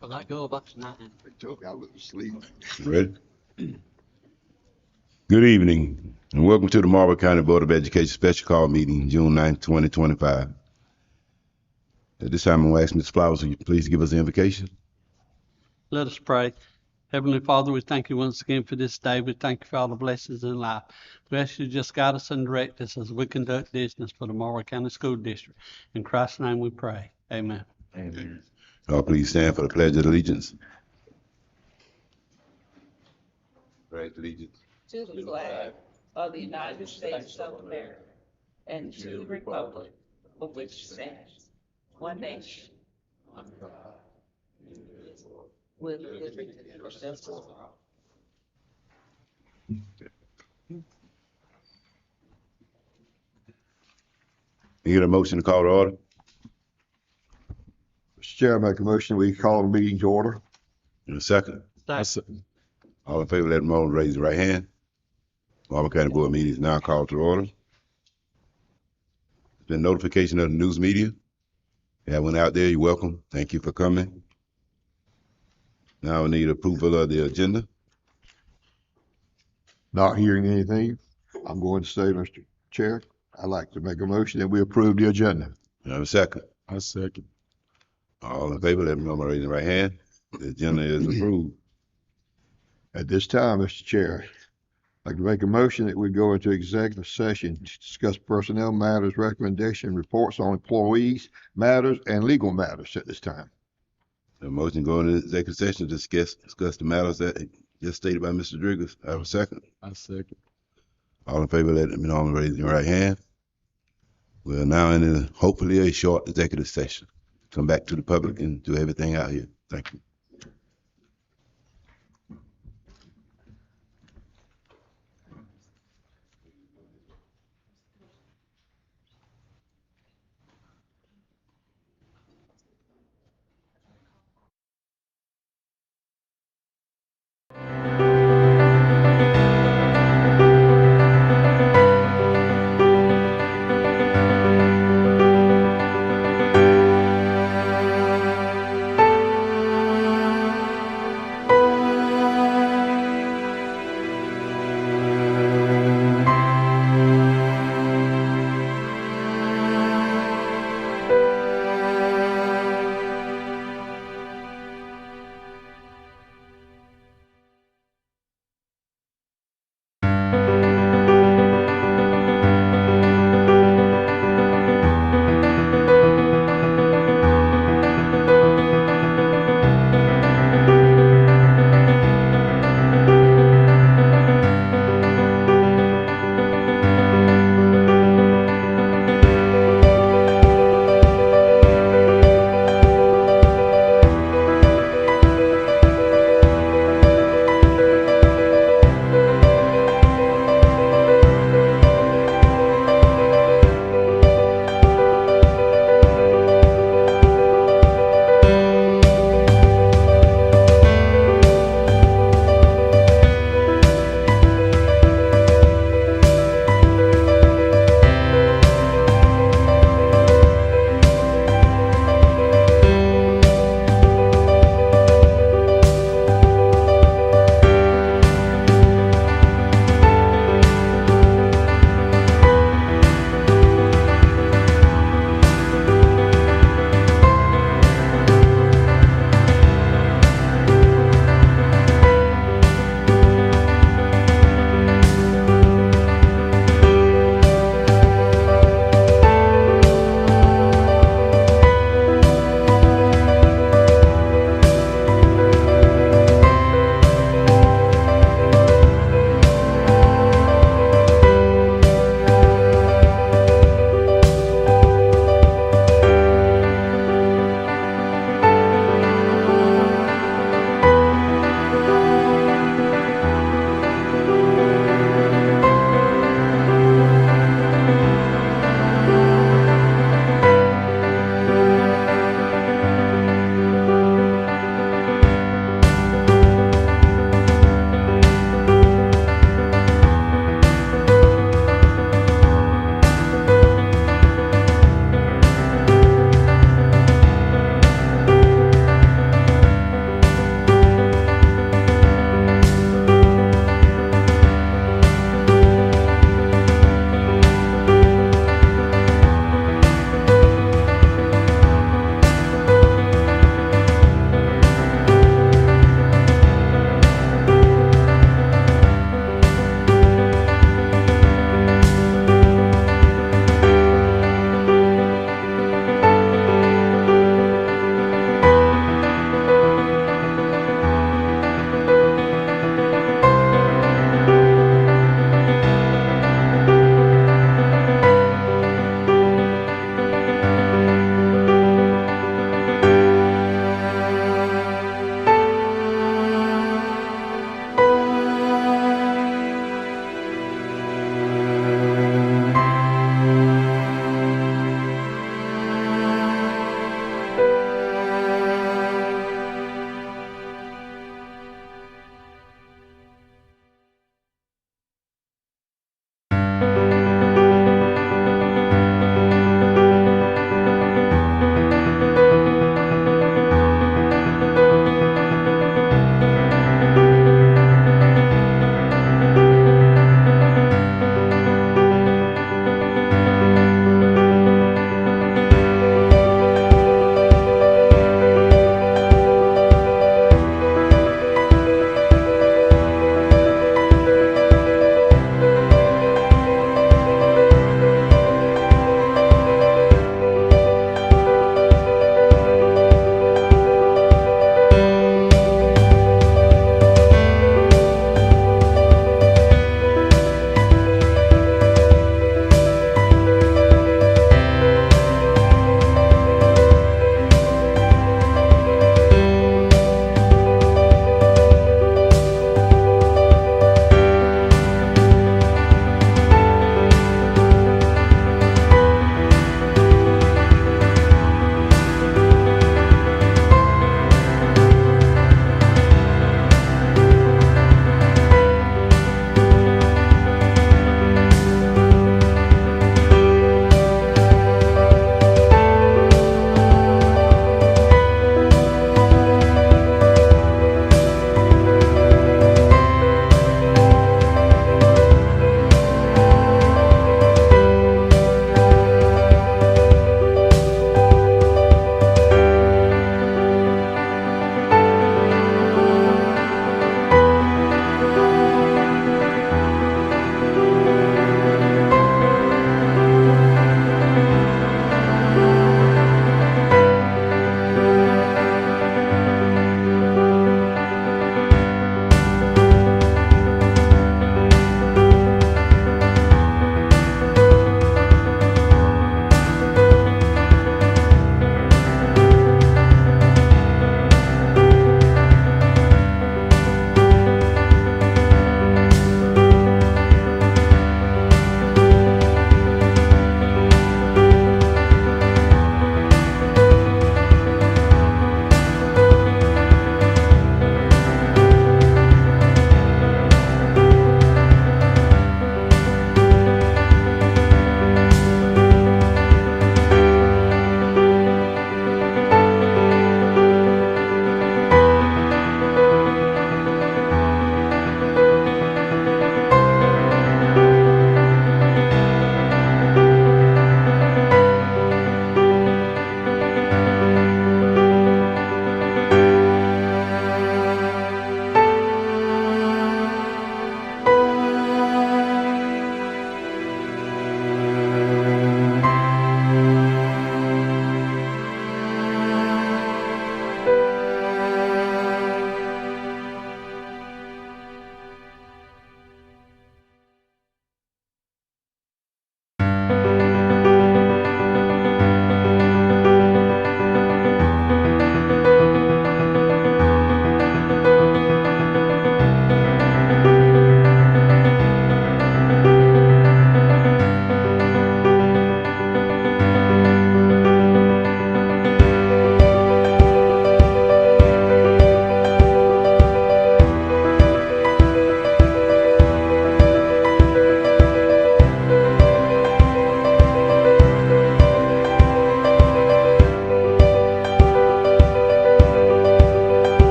'Cause I go about 9. They told me I was asleep. Ready? Good evening, and welcome to the Marlboro County Board of Education Special Call Meeting, June 9th, 2025. At this time, I'm going to ask Ms. Flowers, will you please give us the invocation? Let us pray. Heavenly Father, we thank you once again for this day. We thank you for all the blessings in life. We ask you to just guide us and direct us as we conduct business for the Marlboro County School District. In Christ's name we pray. Amen. Amen. All please stand for the Pledge of Allegiance. Pledge allegiance. To the flag of the United States of America and to the republic for which stands one nation, under God, indivisible, with liberty and justice for all. You get a motion to call to order? Mr. Chair, I make a motion we call the meeting to order. In a second. Second. All in favor, let them know, raise your right hand. Marlboro County Board meeting is now called to order. There's been notification of the news media. If you have one out there, you're welcome. Thank you for coming. Now we need approval of the agenda. Not hearing anything, I'm going to say, Mr. Chair, I'd like to make a motion that we approve the agenda. You have a second? I second. All in favor, let me know by raising your right hand. The agenda is approved. At this time, Mr. Chair, I'd like to make a motion that we go into executive session to discuss personnel matters, recommendation, reports on employees, matters, and legal matters at this time. The motion going into executive session to discuss the matters that just stated by Mr. Driggers. I have a second. I second. All in favor, let me know by raising your right hand. We're now in hopefully a short executive session. Come back to the public and do everything out here. Thank you.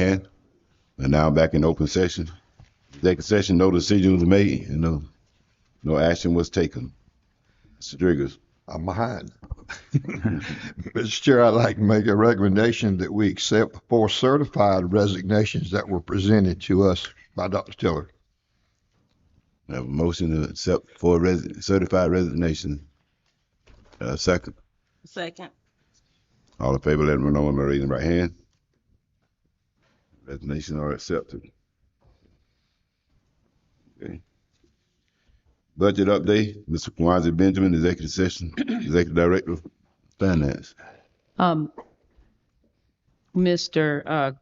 hand. And now back in open session. Executive session, no decision was made and no action was taken. Mr. Driggers. I'm behind. Mr. Chair, I'd like to make a recommendation that we accept 4 certified resignations that were presented to us by Dr. Tiller. I have a motion to accept 4 certified resignation. Second. Second. All in favor, let me know by raising the right hand. Resignations are accepted. Okay. Budget update, Mr. Kwanzi Benjamin, Executive Session, Executive Director of Finance. Mr.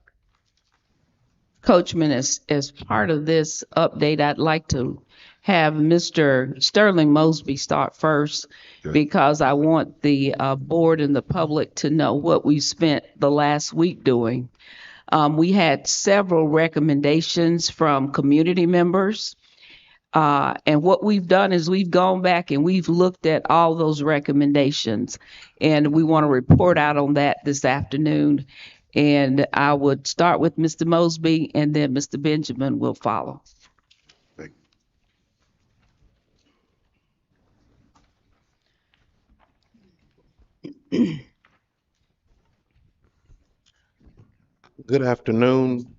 Coachman, as part of this update, I'd like to have Mr. Sterling Mosby start first, Okay. because I want the board and the public to know what we spent the last week doing. We had several recommendations from community members. And what we've done is we've gone back and we've looked at all those recommendations, and we want to report out on that this afternoon. And I would start with Mr. Mosby, and then Mr. Benjamin will follow. Thank Good afternoon,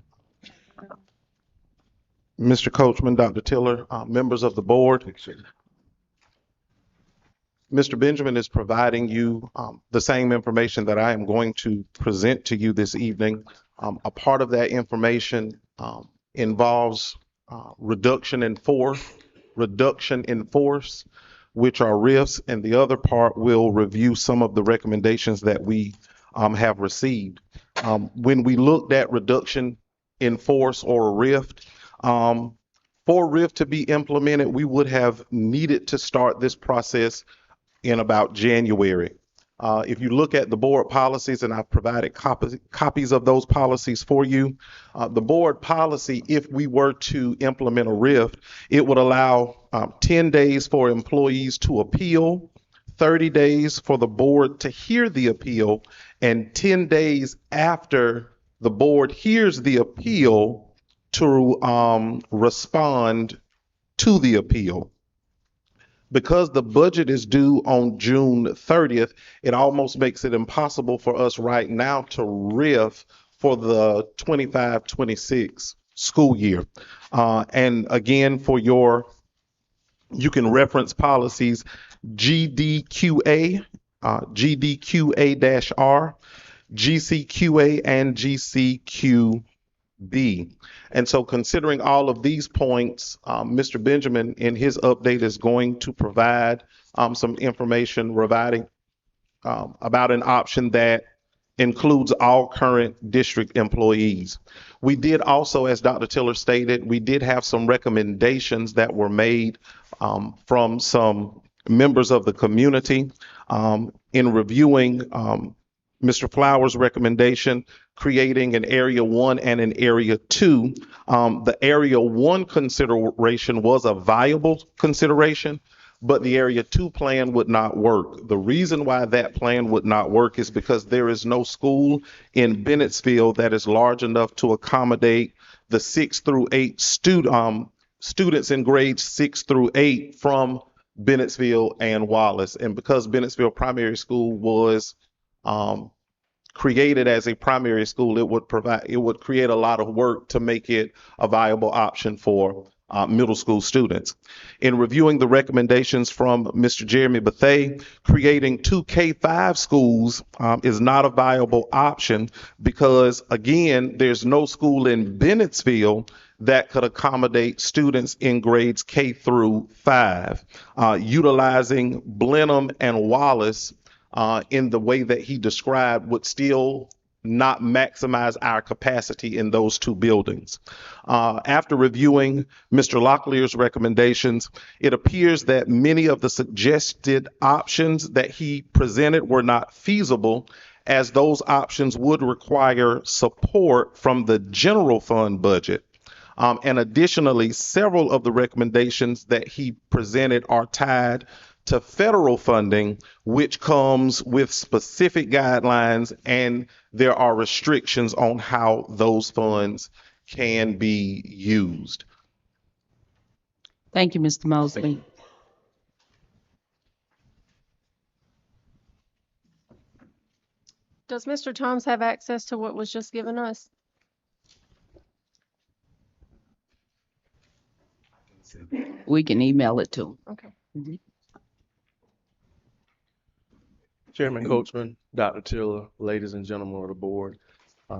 Mr. Coachman, Dr. Tiller, members of the board. Mr. Benjamin is providing you the same information that I am going to present to you this evening. A part of that information involves reduction in force, which are RIFs, and the other part will review some of the recommendations that we have received. When we looked at reduction in force or a RIF, for RIF to be implemented, we would have needed to start this process in about January. If you look at the board policies, and I've provided copies of those policies for you, the board policy, if we were to implement a RIF, it would allow 10 days for employees to appeal, 30 days for the board to hear the appeal, and 10 days after the board hears the appeal to respond to the appeal. Because the budget is due on June 30th, it almost makes it impossible for us right now to RIF for the 25-26 school year. And again, you can reference policies GDQA, GDQA-R, GCQA, and GCQB. And so considering all of these points, Mr. Benjamin in his update is going to provide some information about an option that includes all current district employees. We did also, as Dr. Tiller stated, we did have some recommendations that were made from some members of the community in reviewing Mr. Flowers' recommendation, creating an Area 1 and an Area 2. The Area 1 consideration was a viable consideration, but the Area 2 plan would not work. The reason why that plan would not work is because there is no school in Bennettsville that is large enough to accommodate the 6 through 8 students in grades 6 through 8 from Bennettsville and Wallace. And because Bennettsville Primary School was created as a primary school, it would create a lot of work to make it a viable option for middle school students. In reviewing the recommendations from Mr. Jeremy Bethay, creating 2 K-5 schools is not a viable option because, again, there's no school in Bennettsville that could accommodate students in grades K through 5. Utilizing Blenheim and Wallace in the way that he described would still not maximize our capacity in those 2 buildings. After reviewing Mr. Locklear's recommendations, it appears that many of the suggested options that he presented were not feasible, as those options would require support from the general fund budget. And additionally, several of the recommendations that he presented are tied to federal funding, which comes with specific guidelines and there are restrictions on how those funds can be used. Thank you, Mr. Mosley. Does Mr. Thomas have access to what was just given us? We can email it to him. Okay. Chairman Coachman, Dr. Tiller, ladies and gentlemen of the board.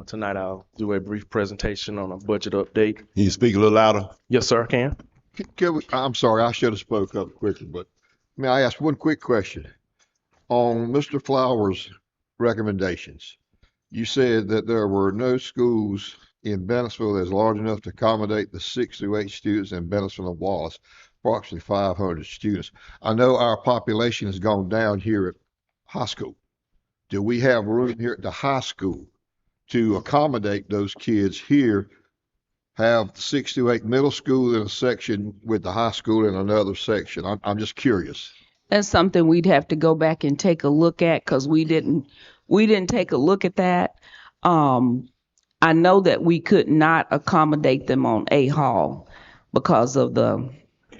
Tonight I'll do a brief presentation on a budget update. Can you speak a little louder? Yes, sir, I can. I'm sorry, I should have spoke up quicker, but may I ask one quick question? On Mr. Flowers' recommendations, you said that there were no schools in Bennettsville that's large enough to accommodate the 6 through 8 students in Bennettsville and Wallace, approximately 500 students. I know our population has gone down here at high school. Do we have room here at the high school to accommodate those kids here? Have 6 through 8 middle school in a section with the high school in another section? I'm just curious. That's something we'd have to go back and take a look at, because we didn't take a look at that. I know that we could not accommodate them on A Hall because of the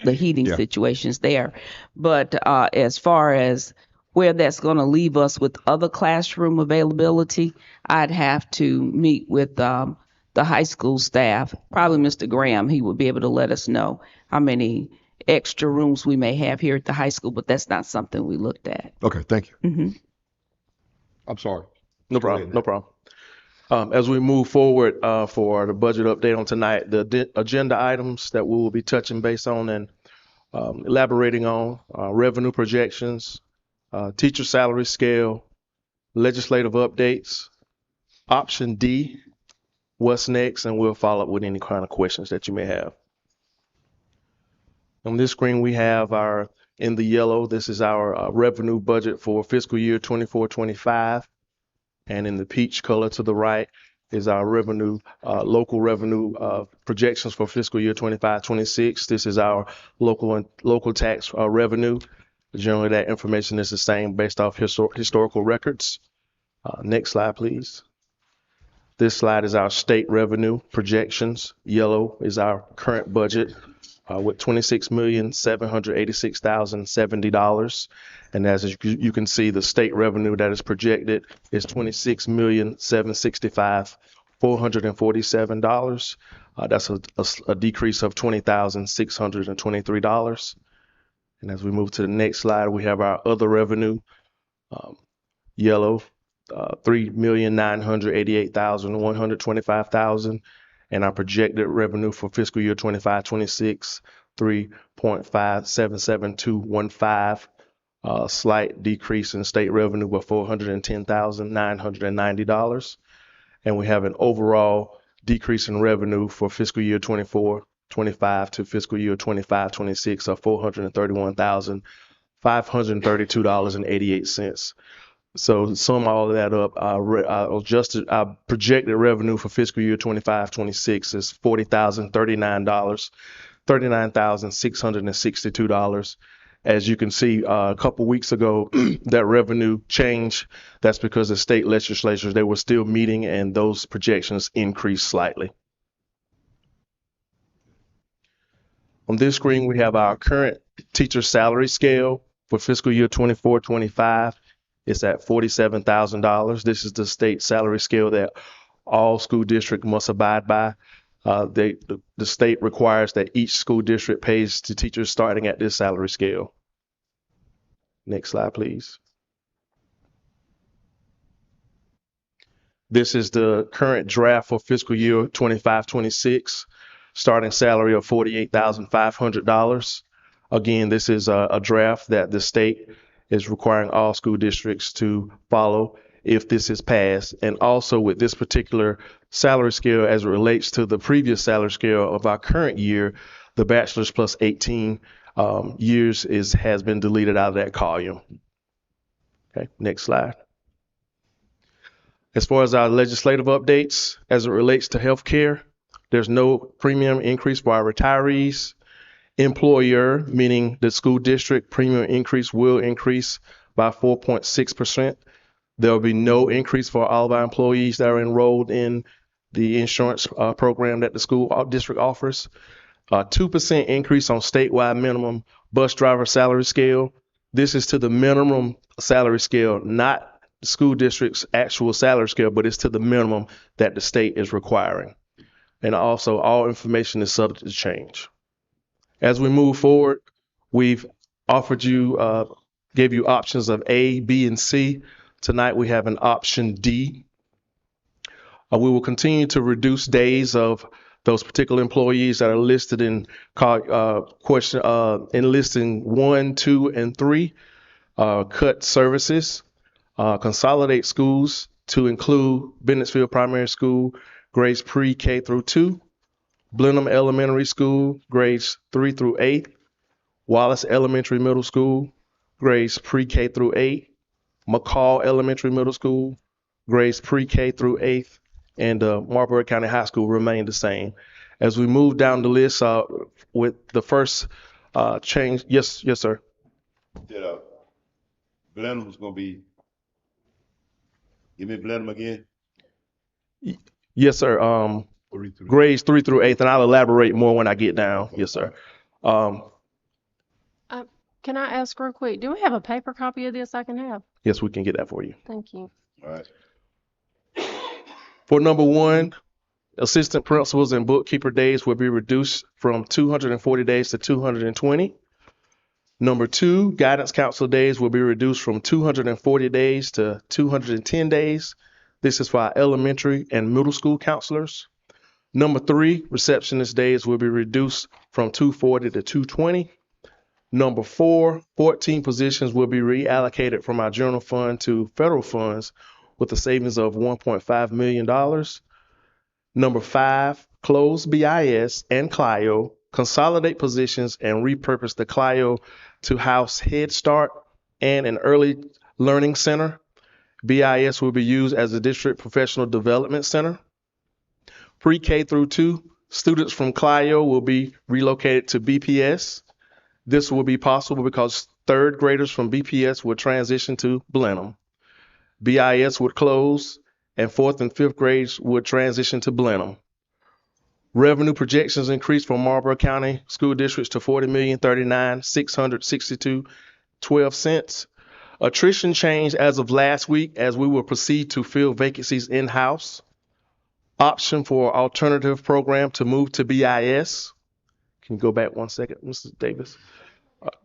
heating situations there. But as far as where that's going to leave us with other classroom availability, I'd have to meet with the high school staff, probably Mr. Graham. He would be able to let us know how many extra rooms we may have here at the high school, but that's not something we looked at. Okay, thank you. Mm-hmm. I'm sorry. No problem, no problem. As we move forward for the budget update on tonight, the agenda items that we will be touching base on and elaborating on revenue projections, teacher salary scale, legislative updates, option D, what's next, and we'll follow up with any kind of questions that you may have. On this screen, we have in the yellow, this is our revenue budget for fiscal year 24-25. And in the peach color to the right is our revenue, local revenue projections for fiscal year 25-26. This is our local tax revenue. Generally, that information is the same based off historical records. Next slide, please. This slide is our state revenue projections. Yellow is our current budget with $26,786,070. And as you can see, the state revenue that is projected is $26,765,447. That's a decrease of $20,623. And as we move to the next slide, we have our other revenue, yellow, $3,988,125,000, and our projected revenue for fiscal year 25-26, $3.577215. Slight decrease in state revenue of $410,990. And we have an overall decrease in revenue for fiscal year 24-25 to fiscal year 25-26 of $431,532.88. So sum all of that up, our projected revenue for fiscal year 25-26 is $39,662. As you can see, a couple weeks ago, that revenue change, that's because the state legislatures, they were still meeting and those projections increased slightly. On this screen, we have our current teacher salary scale for fiscal year 24-25. It's at $47,000. This is the state salary scale that all school districts must abide by. The state requires that each school district pays to teachers starting at this salary scale. Next slide, please. This is the current draft for fiscal year 25-26, starting salary of $48,500. Again, this is a draft that the state is requiring all school districts to follow if this is passed. And also with this particular salary scale, as it relates to the previous salary scale of our current year, the bachelor's plus 18 years has been deleted out of that column. Okay, next slide. As far as our legislative updates, as it relates to healthcare, there's no premium increase for our retirees. Employer, meaning the school district, premium increase will increase by 4.6%. There will be no increase for all of our employees that are enrolled in the insurance program that the school district offers. 2% increase on statewide minimum bus driver salary scale. This is to the minimum salary scale, not the school district's actual salary scale, but it's to the minimum that the state is requiring. And also, all information is subject to change. As we move forward, we've offered you, gave you options of A, B, and C. Tonight we have an option D. We will continue to reduce days of those particular employees that are listed in listing 1, 2, and 3. Cut services, consolidate schools to include Bennettsville Primary School, grades pre-K through 2, Blenheim Elementary School, grades 3 through 8, Wallace Elementary Middle School, grades pre-K through 8, McCall Elementary Middle School, grades pre-K through 8th, and Marlboro County High School remain the same. As we move down the list with the first change, yes, sir. Blenheim was gonna be, give me Blenheim again? Yes, sir. Grades 3 through 8th, and I'll elaborate more when I get down. Yes, sir. Can I ask real quick, do we have a paper copy of this I can have? Yes, we can get that for you. Thank you. All right. For number 1, assistant principals and bookkeeper days will be reduced from 240 days to 220. Number 2, guidance counselor days will be reduced from 240 days to 210 days. This is for our elementary and middle school counselors. Number 3, receptionist days will be reduced from 240 to 220. Number 4, 14 positions will be reallocated from our general fund to federal funds with a savings of $1.5 million. Number 5, close BIS and CLIO, consolidate positions and repurpose the CLIO to house Head Start and an early learning center. BIS will be used as a district professional development center. Pre-K through 2, students from CLIO will be relocated to BPS. This will be possible because 3rd graders from BPS will transition to Blenheim. BIS would close and 4th and 5th grades would transition to Blenheim. Revenue projections increase for Marlboro County school districts to $40,039,662.12. Attrition changed as of last week as we will proceed to fill vacancies in-house. Option for alternative program to move to BIS. Can you go back one second, Mr. Davis?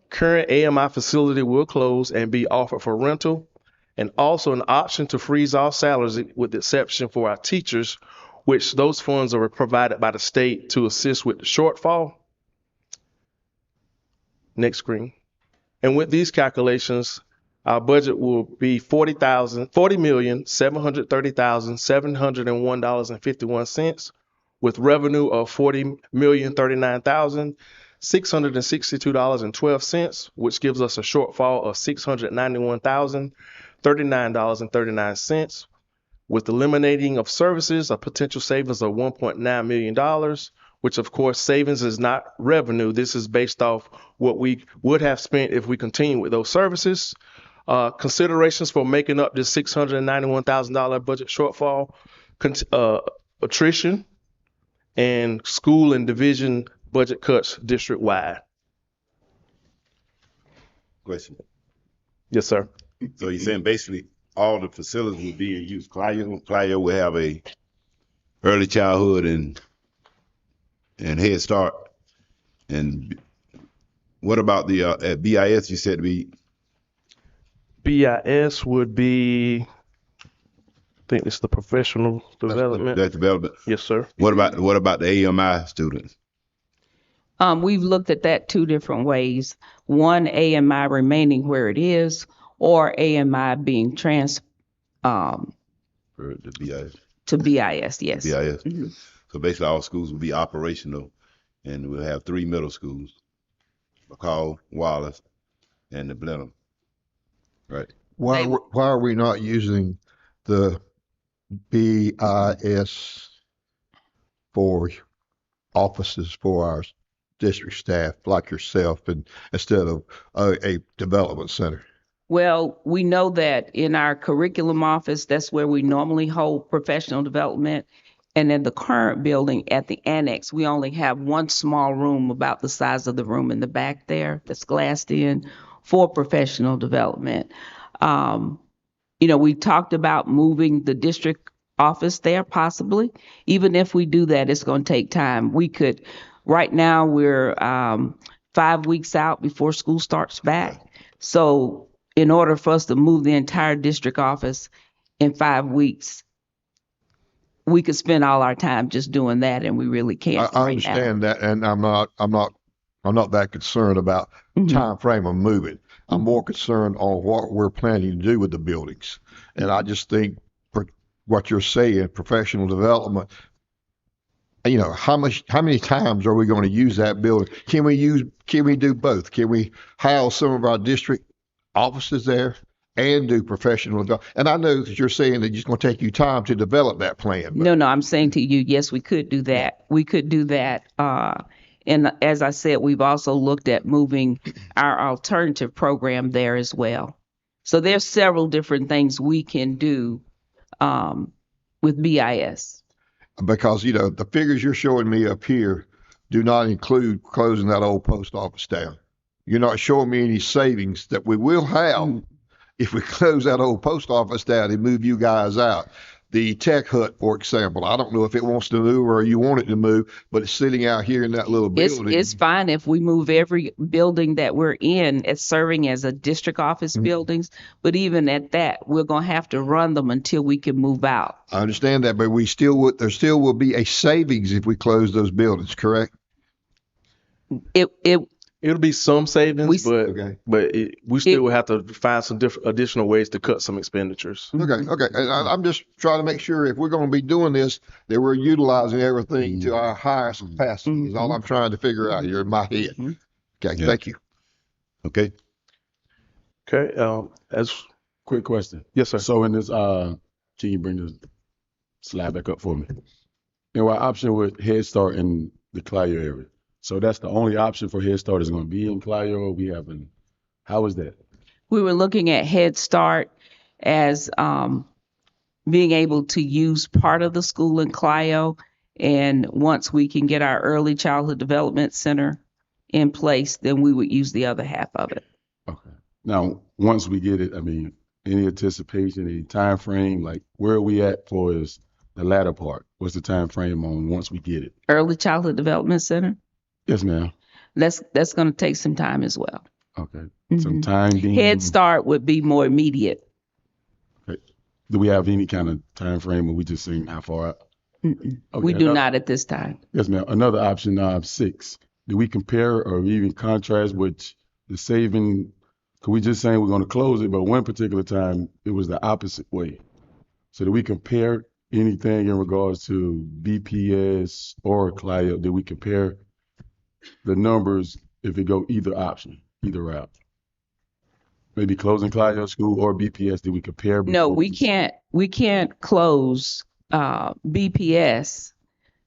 Current AMI facility will close and be offered for rental, and also an option to freeze all salaries with the exception for our teachers, which those funds are provided by the state to assist with the shortfall. Next screen. And with these calculations, our budget will be $40,730,701.51 with revenue of $40,039,662.12, which gives us a shortfall of $691,039.39. With eliminating of services, a potential savings of $1.9 million, which of course savings is not revenue. This is based off what we would have spent if we continue with those services. Considerations for making up this $691,000 budget shortfall, attrition, and school and division budget cuts district-wide. Question. Yes, sir. So you're saying basically all the facilities will be in use. Clio will have a early childhood and Head Start. And what about the at BIS? You said BIS would be, I think it's the professional development. That's development. Yes, sir. What about the AMI students? We've looked at that 2 different ways. One, AMI remaining where it is, or AMI being For the BIS. to BIS, yes. BIS. Mm-hmm. So basically all schools will be operational and we'll have 3 middle schools, McCall, Wallace, and the Blenheim. Right. Why are we not using the BIS for offices for our district staff like yourself and instead of a development center? Well, we know that in our curriculum office, that's where we normally hold professional development. And in the current building at the annex, we only have one small room about the size of the room in the back there that's glassed in for professional development. Um, we talked about moving the district office there possibly. Even if we do that, it's going to take time. Right now, we're 5 weeks out before school starts back. So in order for us to move the entire district office in 5 weeks, we could spend all our time just doing that, and we really can't I right understand that, and I'm not that concerned about now. Mhm. time frame of moving. I'm more concerned on what we're planning to do with the buildings. And I just think for what you're saying, professional development, how many times are we going to use that building? Can we do both? Can we house some of our district offices there and do professional development? And I know that you're saying that it's going to take you time to develop that plan. But No, I'm saying to you, yes, we could do that. We could do that. And as I said, we've also looked at moving our alternative program there as well. So there's several different things we can do with BIS. because the figures you're showing me up here do not include closing that old post office down. You're not showing me any savings that we will have if we close that old post office down and move you guys out. The tech hut, for example, I don't know if it wants to move or you want it to move, but it's sitting out here in that little building. It's fine if we move every building that we're in as serving as a district office buildings, but even at that, we're gonna have to run them until we can move out. I understand that, but there still will be a savings if we close those buildings, correct? It'll be some savings, Okay. we still will have to find some additional ways to cut some expenditures. Okay. And I'm just trying to make sure if we're going to be doing this, that we're utilizing everything to our highest capacity is all I'm trying to figure out here in my head. Okay, Yeah. thank you. Okay. Okay, Quick question. yes, sir. So in this, can you bring the slide back up for me? And our option with Head Start in the Clio area. So that's the only option for Head Start is going to be in Clio, or how is that? We were looking at Head Start as being able to use part of the school in Clio. And once we can get our early childhood development center in place, then we would use the other half of it. Okay. Now, once we get it, any anticipation, any time frame, like where are we at for is the latter part? What's the time frame on once we get it? Early childhood development center, Yes, ma'am. that's going to take some time as well. Okay. Some time being. Head Start would be more immediate. Okay. Do we have any kind of time frame, or we just seeing how far out? We Okay, do not at this time. Yes, ma'am. Another option, 6. Do we compare or even contrast with the saving? Cause we just saying we're going to close it, but one particular time it was the opposite way. So do we compare anything in regards to BPS or Clio? Did we compare the numbers if it go either option, either route? Maybe closing Clio School or BPS. Did we compare? No, before? we can't close BPS.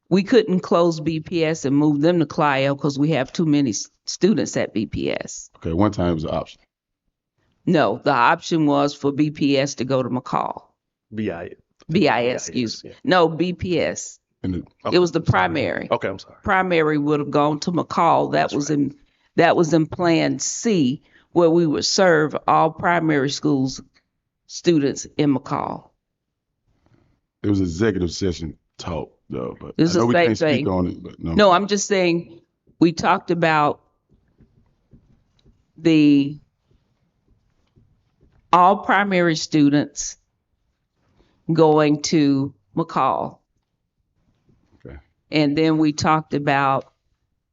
We couldn't close BPS and move them to Clio because we have too many students at BPS. Okay, one time it was an option. No, the option was for BPS to go to McCall. BIS, excuse me. Yeah. No, BPS. And It was the primary. Okay, I'm sorry. Primary would have gone to McCall. That was in Plan C, where we would serve all primary schools students in McCall. it was executive session talk though, but It's I know the we same can't speak thing. on it, but no. No, I'm just saying, we talked about all primary students going to McCall. Okay. And then we talked about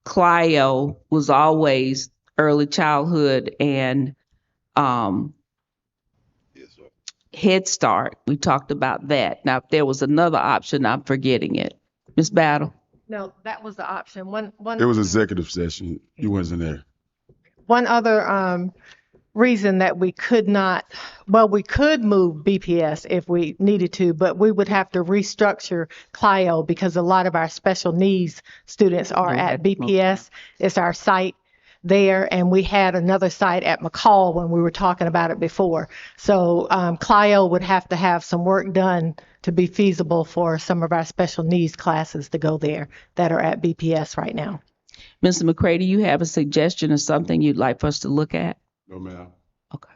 Clio was always early childhood and Head Start. We talked about that. Now, if there was another option, I'm forgetting it. Ms. Battle? No, that was the option. It was executive session. You wasn't there. One other reason that we could not, well, we could move BPS if we needed to, but we would have to restructure Clio because a lot of our special needs students are at BPS. It's our site there, and we had another site at McCall when we were talking about it before. So Clio would have to have some work done to be feasible for some of our special needs classes to go there that are at BPS right now. Mr. McCray, do you have a suggestion or something you'd like for us to look at? No, ma'am. Okay.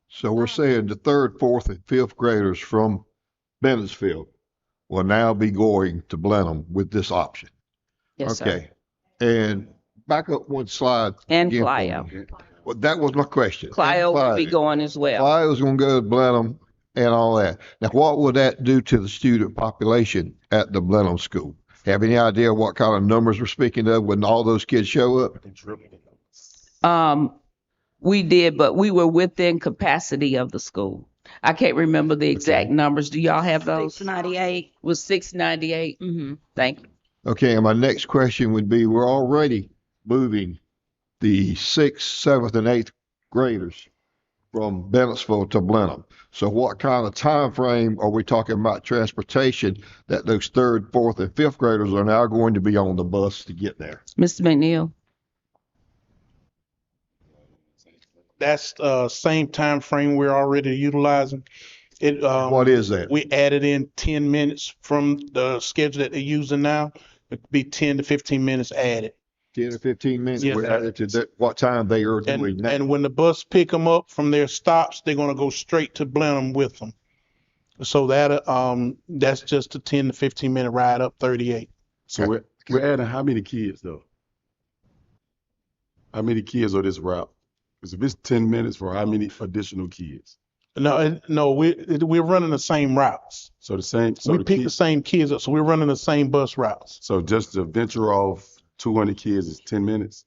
So we're saying the third, fourth, and fifth graders from Bennettsville will now be going to Blenheim with this option. Yes, sir. Okay. And back up one slide. And again for Clio. me. Well, that was my question. Clio And will be going as well. Clio's going to go to Blenheim and all that. Now, what would that do to the student population at the Blenheim school? Have any idea what kind of numbers we're speaking of when all those kids show up? We did, but we were within capacity of the school. I can't remember the exact numbers. Do y'all have those? 698. Was 698? Mm-hmm. Thank you. Okay, and my next question would be, we're already moving the 6th, 7th, and 8th graders from Bennettsville to Blenheim. So what kind of time frame are we talking about transportation that those 3rd, 4th, and 5th graders are now going to be on the bus to get there? Mr. McNeil? That's same time frame we're already utilizing. It What is that? we added in 10 minutes from the schedule that they're using now. It'd be 10 to 15 minutes added. 10 or 15 minutes? Yes. We're added to what time they are doing now. And when the bus pick them up from their stops, they're gonna go straight to Blenheim with them. So that's just a 10 to 15 minute ride up 38. So we're adding how many kids though? How many kids are this route? Because if it's 10 minutes for how many additional kids? No, we're running the same routes. So the same. So We the pick the kids, same kids up, so we're running the same bus routes. so just to venture off 200 kids is 10 minutes.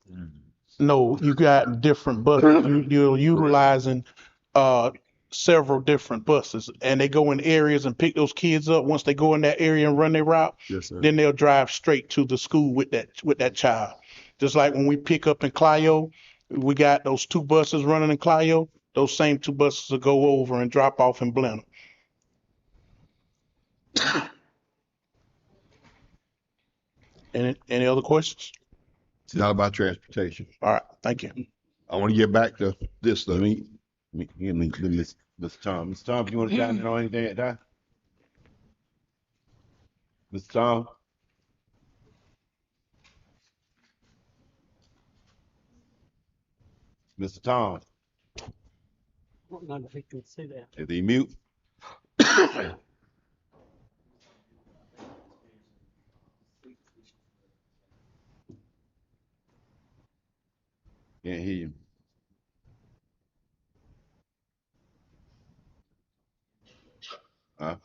No, you got different buses. You're utilizing several different buses, and they go in areas and pick those kids up. Once they go in that area and run their route, Yes, sir. then they'll drive straight to the school with that child. Just like when we pick up in Clio, we got those 2 buses running in Clio. Those same 2 buses will go over and drop off in Blenheim. Any other questions? It's not about transportation. All right, thank you. I want to get back to this though. Mr. Tom. Mr. Tom, you want to chime in on anything at that? Mr. Tom? Mr. Tom, I don't know if he can see that. is he mute? Can't hear you. Huh?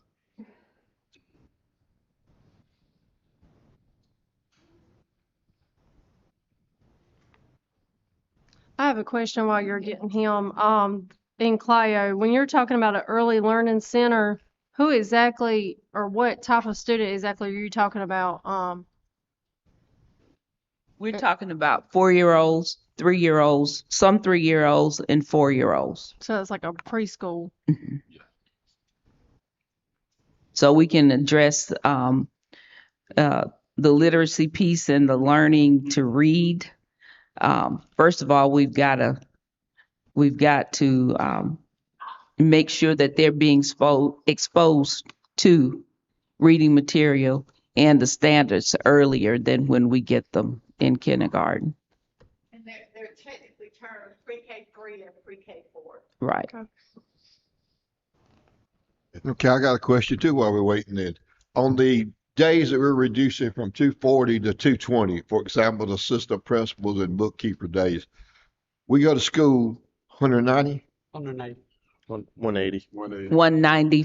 I have a question while you're getting him. In Clio, when you're talking about an early learning center, who exactly or what type of student exactly are you talking about? We're talking about 4-year-olds, 3-year-olds, some 3-year-olds, and 4-year-olds. So it's like a preschool. So we can address the literacy piece and the learning to read. First of all, we've got to make sure that they're being exposed to reading material and the standards earlier than when we get them in kindergarten. And they're technically termed pre-K3 and pre-K4. Right. Okay, I got a question too while we're waiting then. On the days that we're reducing from 240 to 220, for example, the assistant principals and bookkeeper days, we go to school 190? 180. 180. 190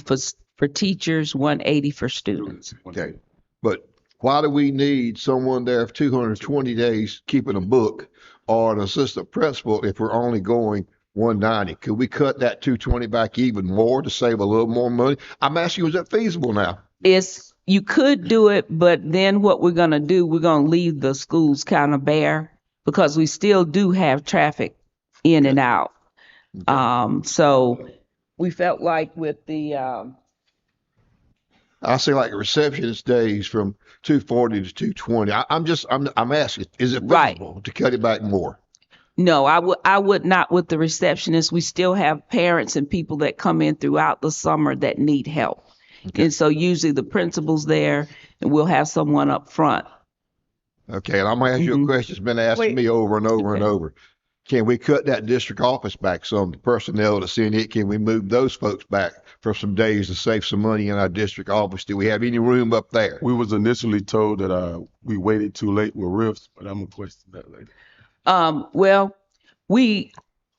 for teachers, 180 for students. Okay. But why do we need someone there for 220 days keeping a book or an assistant principal if we're only going 190? Could we cut that 220 back even more to save a little more money? I'm asking you, is that feasible now? You could do it, but then what we're going to do, we're going to leave the schools kind of bare because we still do have traffic in and out. So we felt like with the I see like receptionist days from 240 to 220. I'm asking, is it Right. feasible to cut it back more? No, I would not with the receptionist. We still have parents and people that come in throughout the summer that need help. Okay. And so usually the principal's there and we'll have someone up front. Okay, and I'm gonna ask you a question that's been asked to me over and over and Okay. over. Can we cut that district office back some? The personnel that's in it, can we move those folks back for some days to save some money in our district office? Do we have any room up there? We was initially told that we waited too late with rifts, but I'm gonna question that later. Well,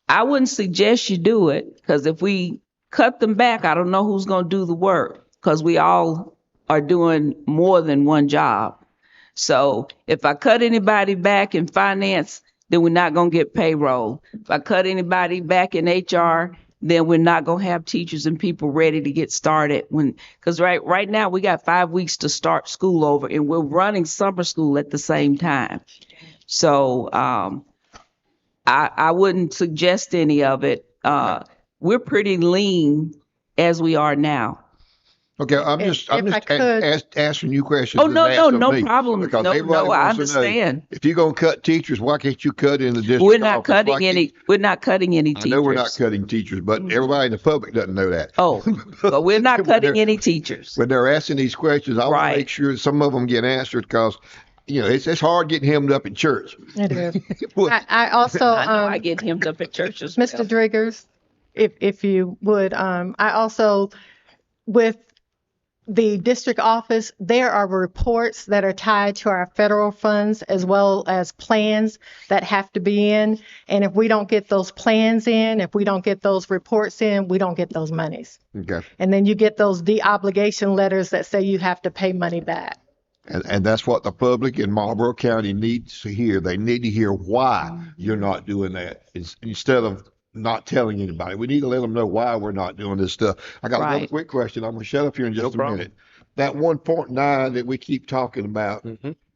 I wouldn't suggest you do it because if we cut them back, I don't know who's going to do the work because we all are doing more than one job. So if I cut anybody back in finance, then we're not going to get payroll. If I cut anybody back in HR, then we're not going to have teachers and people ready to get started because right now we got 5 weeks to start school over and we're running summer school at the same time. So I wouldn't suggest any of it. We're pretty lean as we are now. Okay, I'm If just I could- asking you questions. Oh, that's no, asked no, of no me, problem. because No, everybody no, I wants to know, understand. if you're gonna cut teachers, why can't you cut in the district We're not office? Why cutting can't- any. We're not cutting any I teachers. know we're not cutting teachers, but everybody in the public doesn't know that. Oh, but we're not When cutting they're- any teachers. When they're asking these questions, I want Right. to make sure some of them get answered because, it's hard getting hemmed up in church. It is. Well, I also, I know I get hemmed up at churches. Mr. Driggers, if you would, I also, with the district office, there are reports that are tied to our federal funds as well as plans that have to be in. And if we don't get those plans in, if we don't get those reports in, we don't get those monies. Okay. And then you get those de-obligation letters that say you have to pay money back. And that's what the public in Marlboro County needs to hear. They need to hear why you're not doing that instead of not telling anybody. We need to let them know why we're not doing this stuff. I got another Right. quick question. I'm going to shut up here in just No a problem. minute. That 1.9 that we keep talking about,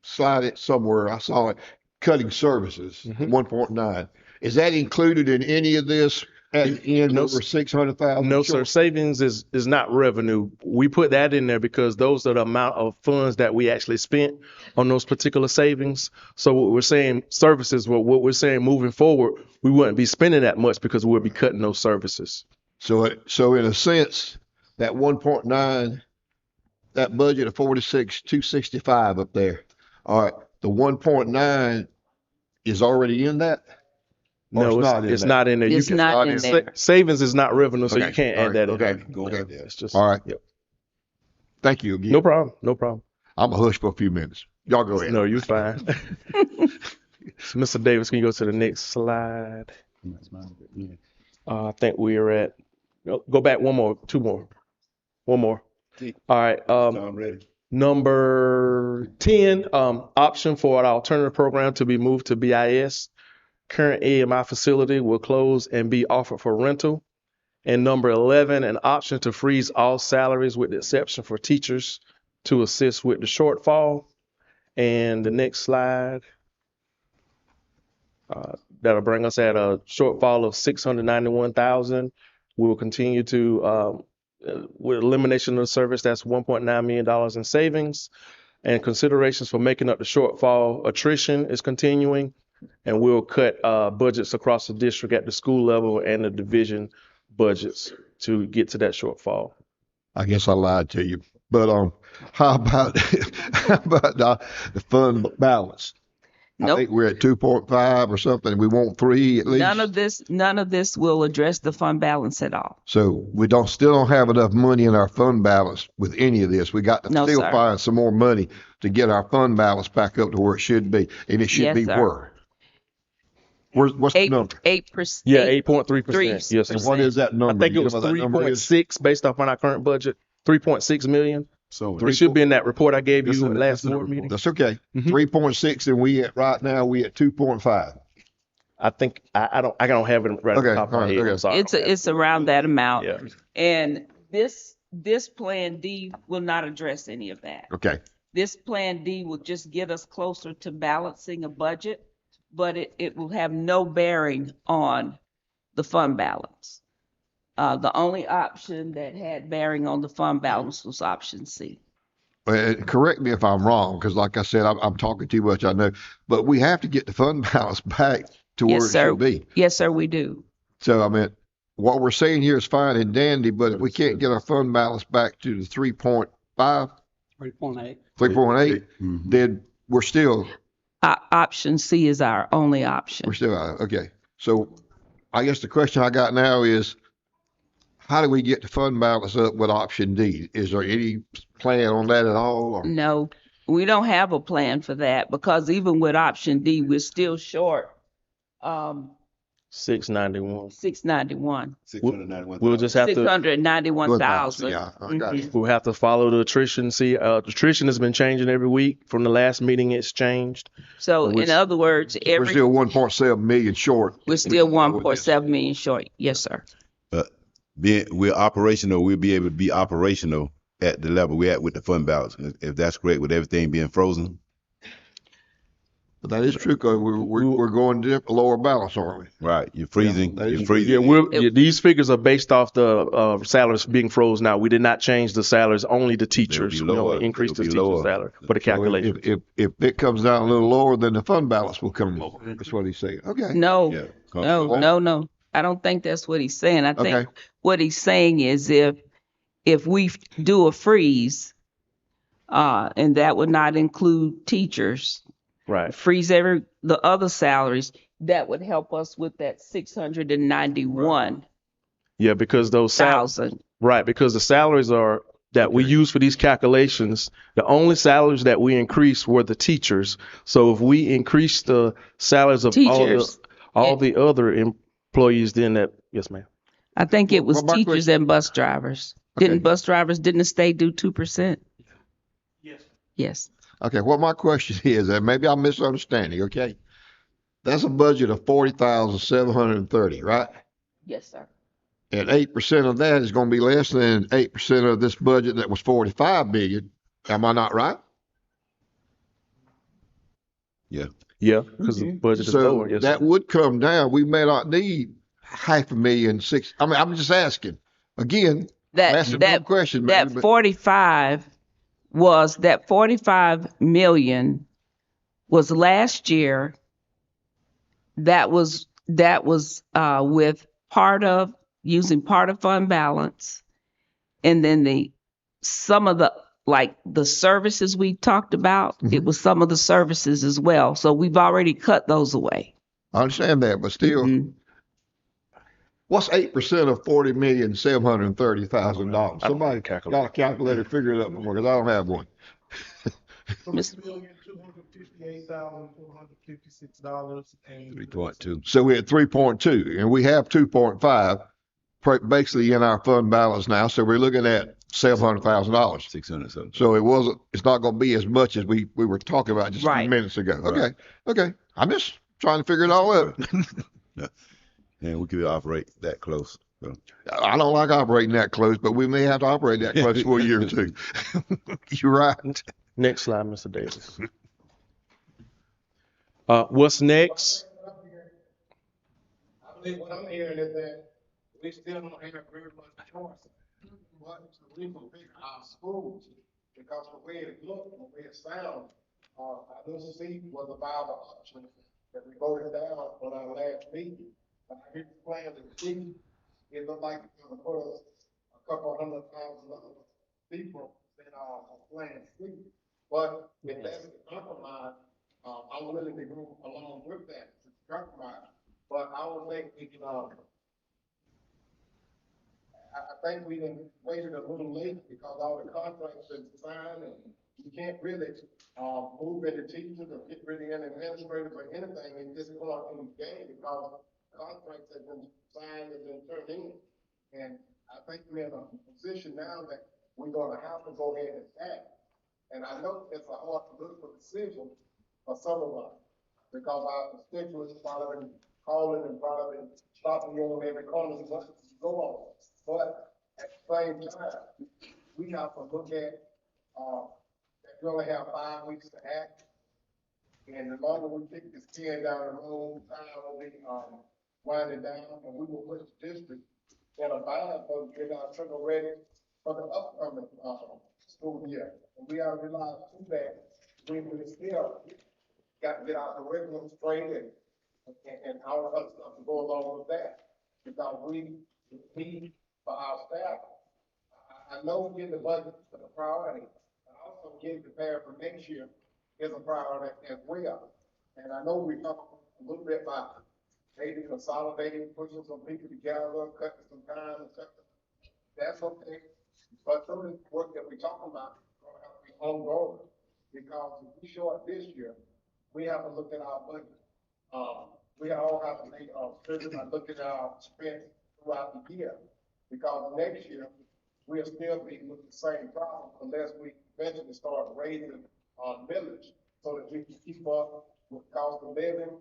slide it somewhere. I saw it, cutting services, 1.9. Is that included in any of this at the end No, over 600,000? No, sir. short? Savings is not revenue. We put that in there because those are the amount of funds that we actually spent on those particular savings. So what we're saying, services, what we're saying moving forward, we wouldn't be spending that much because we'll be cutting those services. So in a sense, that 1.9, that budget of 46,265 up there. All right, the 1.9 is already in that? Or No, in it's that? not in there. It's not in there. Savings is not revenue, so Okay, you can't all add right, that in okay, there. Go okay. ahead. It's just, All right. Yep. Thank you again. No problem. No problem. I'm a hush for a few minutes. Y'all go ahead. No, you're fine. So, Mr. Davis, can you go to the next slide? I think we're at, go back one more, two more. One more. All right. I'm ready. Number 10, option for an alternative program to be moved to BIS. Current AMI facility will close and be offered for rental. And number 11, an option to freeze all salaries with the exception for teachers to assist with the shortfall. And the next slide, that'll bring us at a shortfall of 691,000. We will continue to, with elimination of the service, that's $1.9 million in savings. And considerations for making up the shortfall, attrition is continuing, and we'll cut budgets across the district at the school level and the division budgets to get to that shortfall. I guess I lied to you. But how about the fund balance? I Nope. think we're at 2.5 or something. We want 3 at least. None of this will address the fund balance at all. So we still don't have enough money in our fund balance with any of this. We got to No, still sir. find some more money to get our fund balance back up to where it should be. And it should Yes, be sir. what's the number? 8%. Yeah, 8.3%. Yes, And sir. what is that I number? think You it was know what that number is? 3.6 based off on our current budget. 3.6 million. So It should be in that report I gave That's you in the- last that's in the board meeting. That's okay. Mhm. 3.6 and right now we at 2.5. I think I don't have it right at Okay, the top of my all right, head. okay. I'm sorry. It's around that amount. Yeah. And this Plan D will not address any of that. Okay. This Plan D will just get us closer to balancing a budget, but it will have no bearing on the fund balance. The only option that had bearing on the fund balance was option C. Correct me if I'm wrong, because like I said, I'm talking too much, I know, but we have to get the fund balance back to where Yes, it sir. should be. Yes, sir, we do. So, I mean, what we're saying here is fine and dandy, but if we can't get our fund balance back to the 3.5, 3.8. 3.8, Mhm. then we're still Option C is our only option. okay. So I guess the question I got now is, how do we get the fund balance up with option D? Is there any plan on that at all? Or? No, we don't have a plan for that because even with option D, we're still short 691. 691. 691. We'll just have to, 691,000. Yeah, I got you. we'll have to follow the attrition. See, attrition has been changing every week. From the last meeting, it's changed. So Which- in other words, We're still 1.7 million short. we're still 1.7 million short. Yes, sir. We're operational. We'll be able to be operational at the level we're at with the fund balance. If that's correct, with everything being frozen. But that is true, because we're going to lower balance, aren't we? Right. You're freezing. that is You're true. freezing. Yeah, these figures are based off the salaries being frozen now. We did not change the salaries, only the teachers. They'll We be lower. only increased the They'll be teacher lower. salary for the So calculation. if it comes down a little lower, then the fund balance will come lower. That's what he's saying. Okay. No, Yeah. no. I don't think that's what he's saying. I think Okay. what he's saying is if we do a freeze, and that would not include teachers, Right. freeze the other salaries, that would help us with that 691,000. Yeah, because those salaries, right, because the salaries are that we use for these calculations, the only salaries that we increased were the teachers. So if we increase the salaries of Teachers. all the other employees, then that, yes, ma'am. I think it was Well, my teachers and bus drivers. Okay. Didn't the state do 2%? Yes. Okay. What my question is, and maybe I'm misunderstanding. Okay. That's a budget of 40,730, right? Yes, sir. And 8% of that is going to be less than 8% of this budget that was 45 million. Am I not right? Yeah. Yeah, because the budget is So lower. Yes, that sir. would come down. We may not need 500,000. I mean, I'm just asking. Again, I'm asking no question. That but 45 million was last year. That was with using part of fund balance, and then some of the services we talked about. It was some of the services as well. So we've already cut those away. I understand that, but still, what's 8% of $40,730,000? Somebody got a calculator, figure it up for me, because I don't have one. $3.2. So we're at 3.2, and we have 2.5 basically in our fund balance now. So we're looking at $700,000. 600 something. So it's not going to be as much as we were talking about just a few minutes ago. Okay. Okay. I'm just trying to figure it all out. And we could operate that close. So. I don't like operating that close, but we may have to operate that close for a year or two. You're right. Next slide, Mr. Davis. What's next? I believe what I'm hearing is that we still don't have very much choice. But we can pick our schools, because the way it looked, the way it sounds, I know C was a viable option that we voted down on our last meeting. But I hear the plan that C, it looked like it's gonna put us a couple $100,000 people in our plan C. But if that's a compromise, I'm willing to go along with that compromise. But I would think we can, I think we done waited a little late because all the contracts been signed, and you can't really move any teachers or get rid of any administrators or anything in this point in the game, because contracts have been signed and been turned in. And I think we're in a position now that we're gonna have to go ahead and act. And I know it's a hard political decision for some of us, because our constituents probably been calling and probably stopping you on every corner you want to go on. But at the same time, we have to look at that we only have 5 weeks to act. And the longer we kick this can down the road, time will be winding down, and we will push the district in a bind for getting our children ready for the upcoming, school year. And we are realized too that we still got to get our curriculum straight and all the other stuff to go along with that. Because we need for our staff. I know getting the budget is a priority, but also getting prepared for next year is a priority as well. And I know we talked a little bit about maybe consolidating, pushing some people together, cutting some time and stuff. That's okay. But some of the work that we're talking about is going to have to be ongoing. Because if we short this year, we have to look at our budget. We all have to make decisions by looking at our expense throughout the year. Because next year, we'll still be with the same problem unless we eventually start raising millage so that we can keep up with cost of living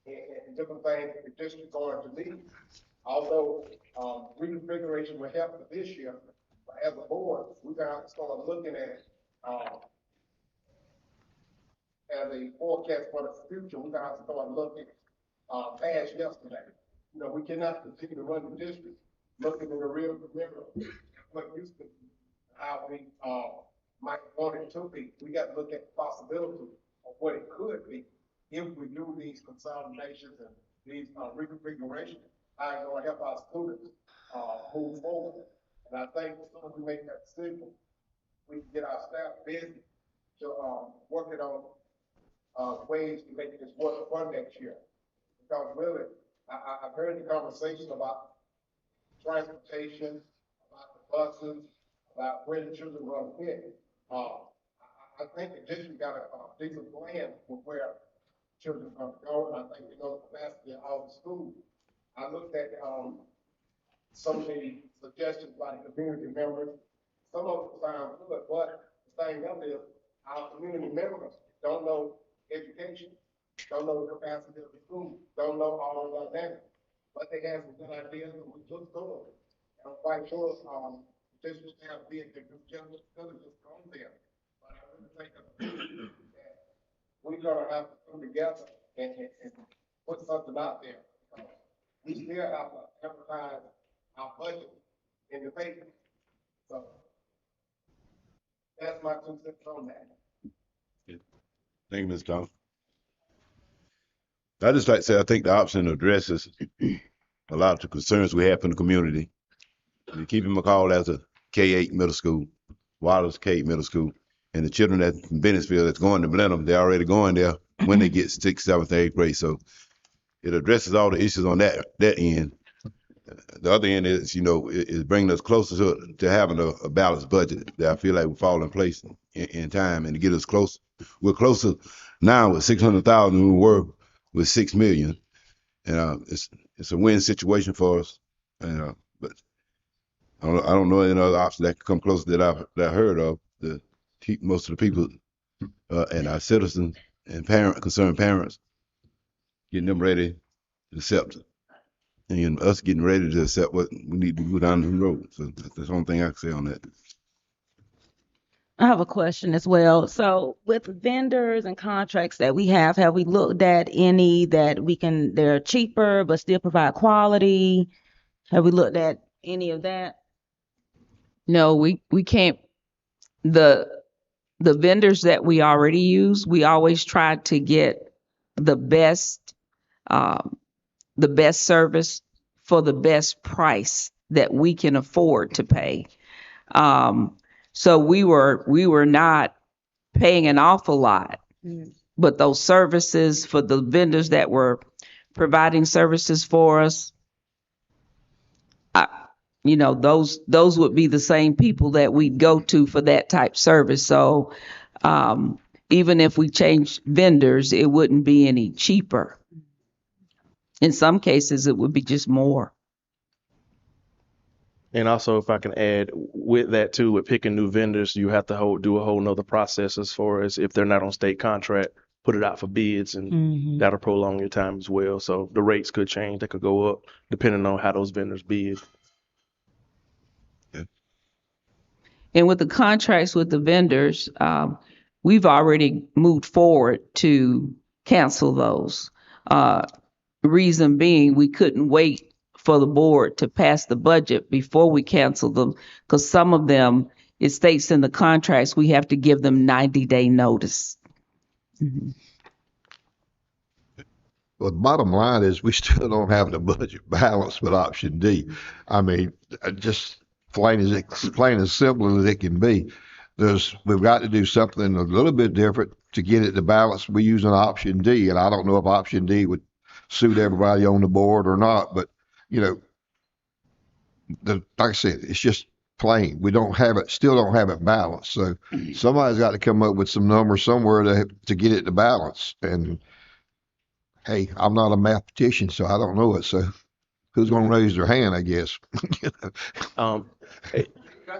and different things that the district going to need. Although reconfiguration will help for this year, but as a board, we got to start looking at as a forecast for the future. We got to start looking past yesterday. You know, we cannot continue to run the district looking in the rear mirror what used to be, how we might want it to be. We got to look at the possibility of what it could be if we do these consolidations and these reconfigurations. How it's going to help our students move forward. And I think as soon as we make that decision, we can get our staff busy to working on ways to make this work for next year. Because really, I've heard the conversation about transportation, about the buses, about where the children run fit. I think the district got a decent plan for where children are going to go, and I think they know the capacity of all the schools. I looked at some of the suggestions by the community members. Some of them sound good, but the thing of it is our community members don't know education, don't know the capacity of the school, don't know all of that. But they have some good ideas and we look through them. I'm quite sure districts have been the diligence on them. But I really think that we're gonna have to come together and put something out there. We still have to advertise our budget in the paper. So that's my 2 cents on that. Thank you, Mr. Thomas. I just like to say, I think the option addresses a lot of the concerns we have in the community. You keep McCall as a K-8 middle school, Wallace K middle school, and the children at Bennettsville that's going to Blenheim, they're already going there when they get 6th, 7th, 8th grade. So it addresses all the issues on that end. The other end is, you know, is bringing us closer to having a balanced budget that I feel like will fall in place in time and to get us close. We're closer now with 600,000 than we were with 6 million. And it's a win situation for us. And but I don't know any other option that could come closer that I heard of to keep most of the people and our citizens and concerned parents, getting them ready to accept it. And us getting ready to accept what we need to go down the road. So that's the only thing I can say on that. I have a question as well. So with vendors and contracts that we have we looked at any that they're cheaper but still provide quality? Have we looked at any of that? No, we can't. The vendors that we already use, we always try to get the best service for the best price that we can afford to pay. So we were not paying an awful lot, but those services for the vendors that were providing services for us, those would be the same people that we'd go to for that type service. So even if we changed vendors, it wouldn't be any cheaper. In some cases, it would be just more. And also, if I can add with that too, with picking new vendors, you have to do a whole nother process as far as if they're not on state contract, put it out for bids, and that'll prolong your time as well. So the rates could change, they could go up depending on how those vendors bid. Yeah. And with the contracts with the vendors, we've already moved forward to cancel those. Reason being, we couldn't wait for the board to pass the budget before we cancel them, because some of them, it states in the contracts, we have to give them 90-day notice. Well, the bottom line is we still don't have the budget balance with option D. I mean, just plain as simple as it can be. We've got to do something a little bit different to get it to balance. We're using option D, and I don't know if option D would suit everybody on the board or not, but you know, like I said, it's just plain. We don't have it, still don't have it balanced. So somebody's got to come up with some numbers somewhere to get it to balance. And hey, I'm not a mathematician, so I don't know it. So who's going to raise their hand, I guess?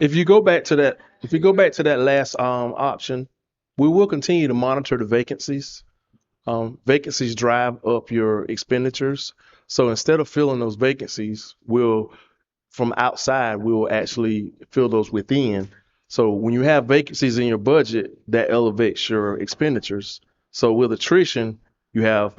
If you go back to that last option, we will continue to monitor the vacancies. Vacancies drive up your expenditures. So instead of filling those vacancies, from outside, we'll actually fill those within. So when you have vacancies in your budget, that elevates your expenditures. So with attrition, you have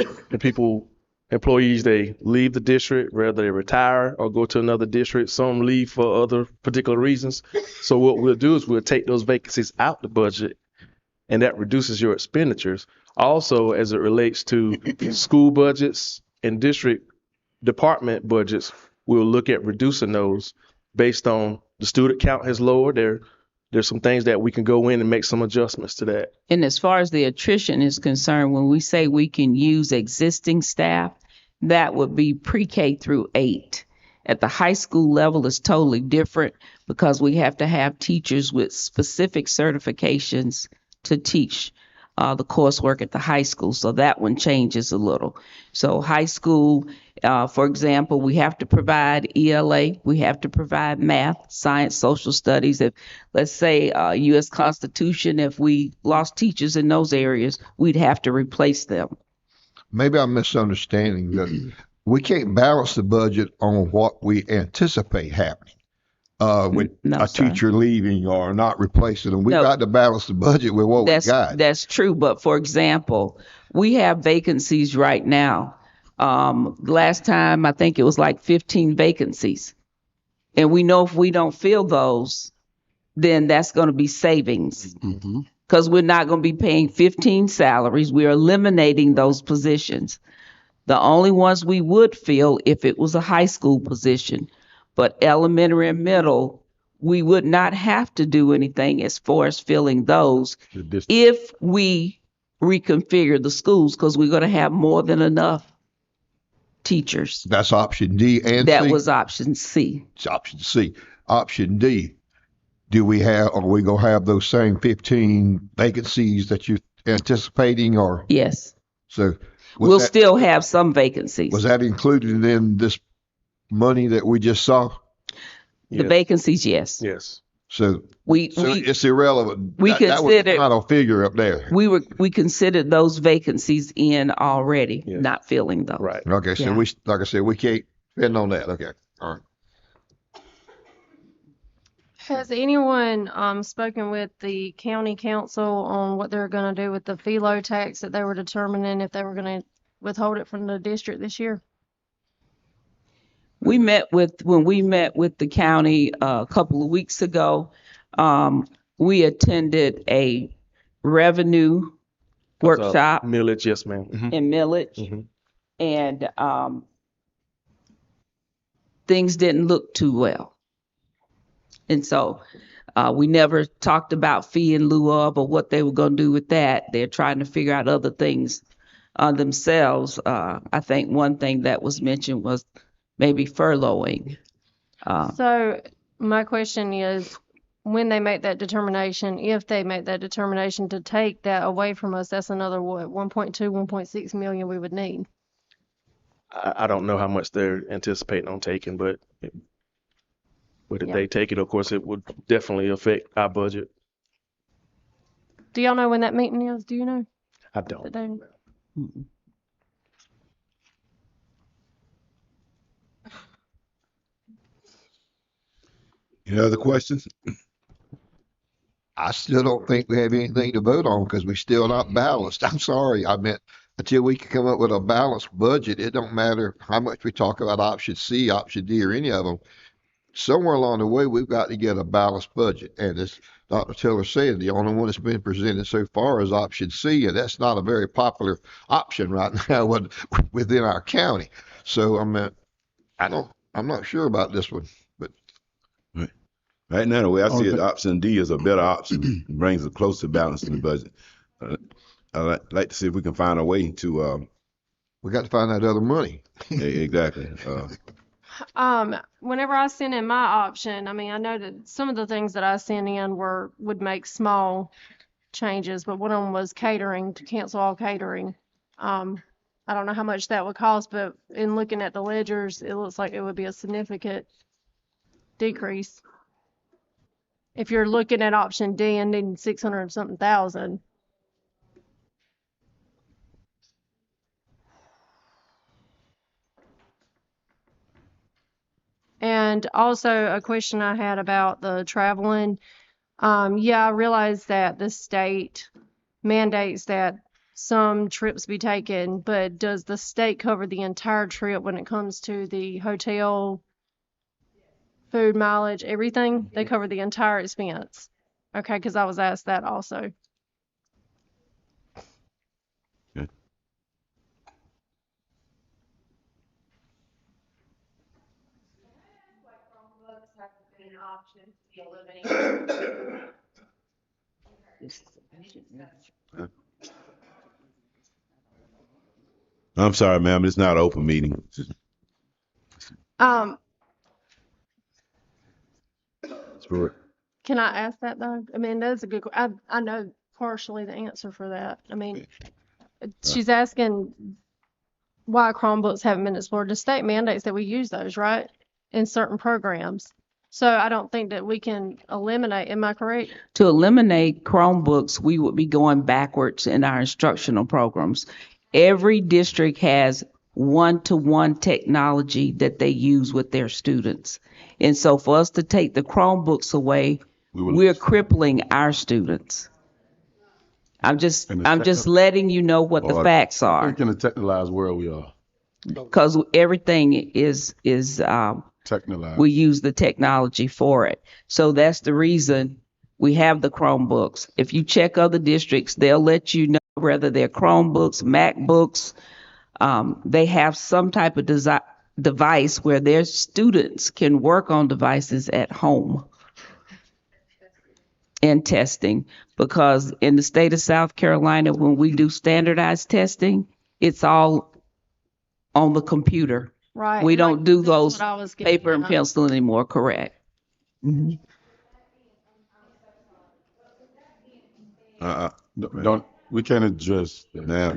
employees, they leave the district, whether they retire or go to another district. Some leave for other particular reasons. So what we'll do is we'll take those vacancies out the budget, and that reduces your expenditures. Also, as it relates to school budgets and district department budgets, we'll look at reducing those based on the student count has lowered. There's some things that we can go in and make some adjustments to that. And as far as the attrition is concerned, when we say we can use existing staff, that would be pre-K through 8. At the high school level, it's totally different because we have to have teachers with specific certifications to teach the coursework at the high school. So that one changes a little. So high school, for example, we have to provide ELA, we have to provide math, science, social studies. If, let's say, U.S. Constitution, if we lost teachers in those areas, we'd have to replace them. Maybe I'm misunderstanding that we can't balance the budget on what we anticipate happening. With a teacher leaving or not replacing them. We've got to balance the budget with what we got. That's true. But for example, we have vacancies right now. Last time, I think it was like 15 vacancies. And we know if we don't fill those, then that's going to be savings. Because we're not going to be paying 15 salaries. We're eliminating those positions. The only ones we would fill if it was a high school position. But elementary and middle, we would not have to do anything as far as filling those if we reconfigure the schools, because we're going to have more than enough teachers. That's option D and that C? Was option C. It's option C. Option D, are we going to have those same 15 vacancies that you're anticipating? Or yes. So we'll still have some vacancies. Was that included in this money that we just saw? The vacancies, yes. Yes. So it's irrelevant. That was not a figure up there. We considered those vacancies in already, not filling those. Right. Okay. So like I said, we can't spend on that. Okay. All right. Has anyone spoken with the county council on what they're going to do with the philo tax that they were determining if they were going to withhold it from the district this year? When we met with the county a couple of weeks ago, we attended a revenue workshop. Millage, yes, ma'am. In millage. And things didn't look too well. And so we never talked about fee in lieu of or what they were going to do with that. They're trying to figure out other things themselves. I think one thing that was mentioned was maybe furloughing. So my question is, when they make that determination, if they make that determination to take that away from us, that's another 1.2, 1.6 million we would need. I don't know how much they're anticipating on taking, but if they take it, of course, it would definitely affect our budget. Do y'all know when that meeting is? Do you know? I don't. Any other questions? I still don't think we have anything to vote on because we're still not balanced. I'm sorry. I meant until we can come up with a balanced budget, it don't matter how much we talk about option C, option D, or any of them. Somewhere along the way, we've got to get a balanced budget. And as Dr. Taylor said, the only one that's been presented so far is option C, and that's not a very popular option right now within our county. So I'm not sure about this one, but Right now, the way I see it, Okay. option D is a better option. It brings a closer balance to the budget. I'd like to see if we can find a way to, we got to find that other money. exactly. Whenever I sent in my option, I mean, I know that some of the things that I sent in would make small changes, but one of them was catering, to cancel all catering. I don't know how much that would cost, but in looking at the ledgers, it looks like it would be a significant decrease. If you're looking at option D and needing 600 and something thousand. And also a question I had about the traveling. Yeah, I realize that the state mandates that some trips be taken, but does the state cover the entire trip when it comes to the hotel, food, mileage, everything? They cover the entire expense. Okay, because I was asked that also. Okay. I'm sorry, ma'am. It's not an open meeting. Um, It's for- Can I ask that though? I mean, that's a good, I know partially the answer for that. I mean, she's asking why Chromebooks haven't been explored. The state mandates that we use those, right? In certain programs. So I don't think that we can eliminate, am I correct? To eliminate Chromebooks, we would be going backwards in our instructional programs. Every district has one-to-one technology that they use with their students. And so for us to take the Chromebooks away, we're crippling our students. I'm just letting you know what the facts I are, think in the technologized world we are. because everything is Technologized. we use the technology for it. So that's the reason we have the Chromebooks. If you check other districts, they'll let you know whether they're Chromebooks, MacBooks. They have some type of device where their students can work on devices at home and testing. Because in the state of South Carolina, when we do standardized testing, it's all on the computer. Right. We and don't do that's those what I was getting paper and at. pencil anymore, correct? Mhm. We can't address that. Now,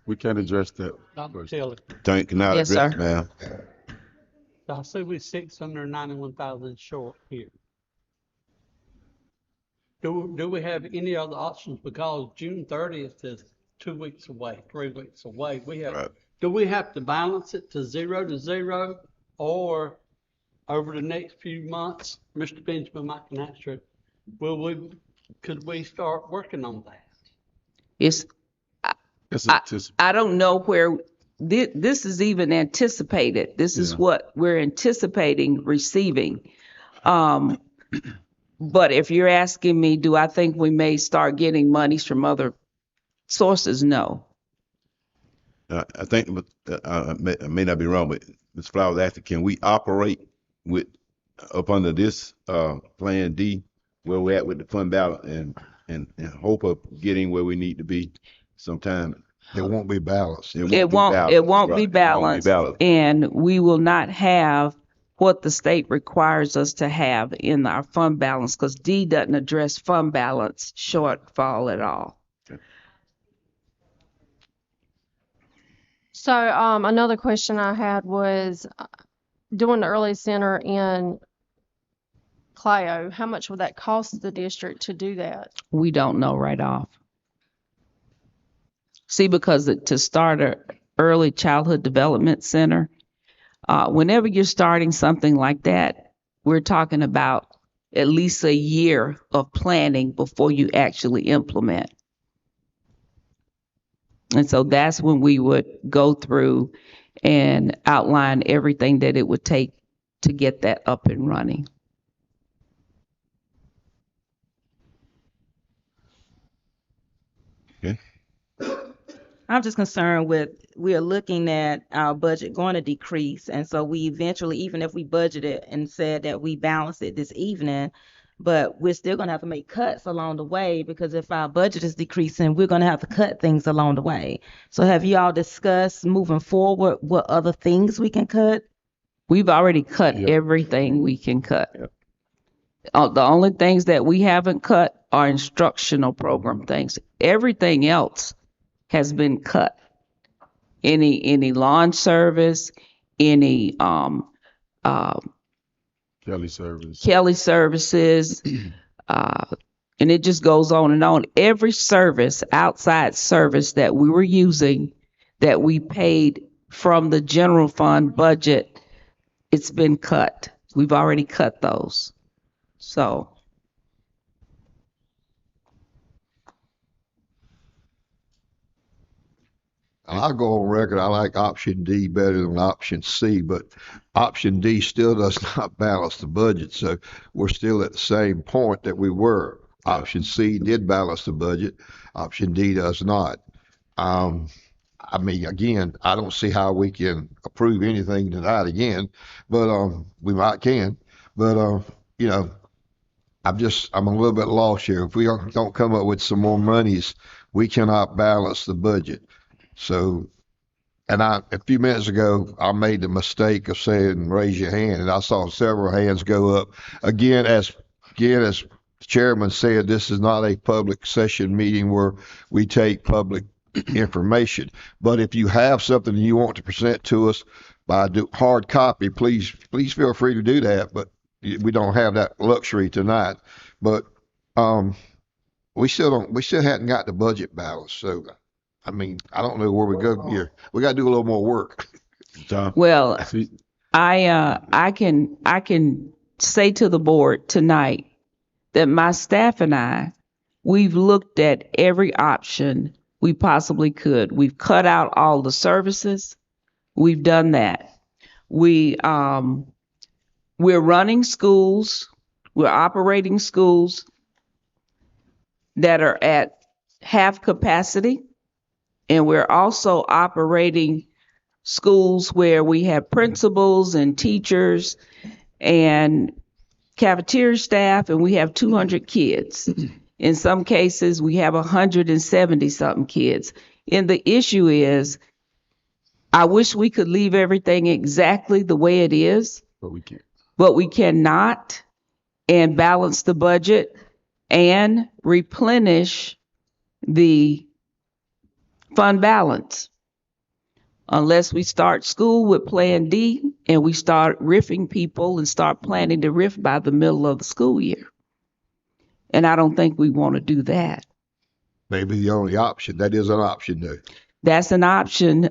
We can't address that. Dr. first. Taylor, cannot Yes, address, sir. ma'am. I see we're 691,000 short here. Do we have any other options? Because June 30th is 2 weeks away, 3 weeks away. Right. Do we have to balance it to 0, or over the next few months, Mr. Benjamin might can answer it, could we start working on that? It's, It's I, anticipated. I don't know where this is even anticipated. This is Yeah. what we're anticipating receiving. But if you're asking me, do I think we may start getting monies from other sources? No. I think, I may not be wrong, but Ms. Flowers asked, can we operate up under this Plan D, where we're at with the fund balance, and hope of getting where we need to be sometime? It won't be balanced. It won't be balanced, and we will not have what the state requires us to have in our fund balance, because D doesn't address fund balance shortfall at all. So another question I had was doing the early center in Clio, how much would that cost the district to do that? We don't know right off. See, because to start a early childhood development center, whenever you're starting something like that, we're talking about at least a year of planning before you actually implement. And so that's when we would go through and outline everything that it would take to get that up and running. Okay. I'm just concerned with, we are looking at our budget going to decrease. And so we eventually, even if we budgeted and said that we balance it this evening, but we're still going to have to make cuts along the way, because if our budget is decreasing, we're going to have to cut things along the way. So have you all discussed moving forward what other things we can cut? We've already cut Yep. everything we can cut. Yep. The only things that we haven't cut are instructional program things. Everything else has been cut. Any lawn service, any Kelly service. Kelly services, and it just goes on and on. Every service, outside service that we were using, that we paid from the general fund budget, it's been cut. We've already cut those. So I'll go on record, I like option D better than option C, but option D still does not balance the budget, so we're still at the same point that we were. Option C did balance the budget, option D does not. I mean, again, I don't see how we can approve anything tonight again, but we might can. But you know, I'm a little bit lost here. If we don't come up with some more monies, we cannot balance the budget. So, and a few minutes ago, I made the mistake of saying raise your hand, and I saw several hands go up. As the chairman said, this is not a public session meeting where we take public information. But if you have something you want to present to us by hard copy, please feel free to do that. But we don't have that luxury tonight. But we still hadn't got the budget balance. So, I mean, I don't know where we go here. We got to do a little more work. Tom? well, I can say to the board tonight that my staff and we've looked at every option we possibly could. We've cut out all the services. We've done that. We're running schools. We're operating schools that are at half capacity. And we're also operating schools where we have principals and teachers and cafeteria staff, and we have 200 kids. In some cases, we have 170 something kids. And the issue is, I wish we could leave everything exactly the way it is, But we can't. but we cannot, and balance the budget and replenish the fund balance unless we start school with plan D and we start riffing people and start planning to riff by the middle of the school year. And I don't think we want to do that. Maybe the only option. That is an option, though. That's an option.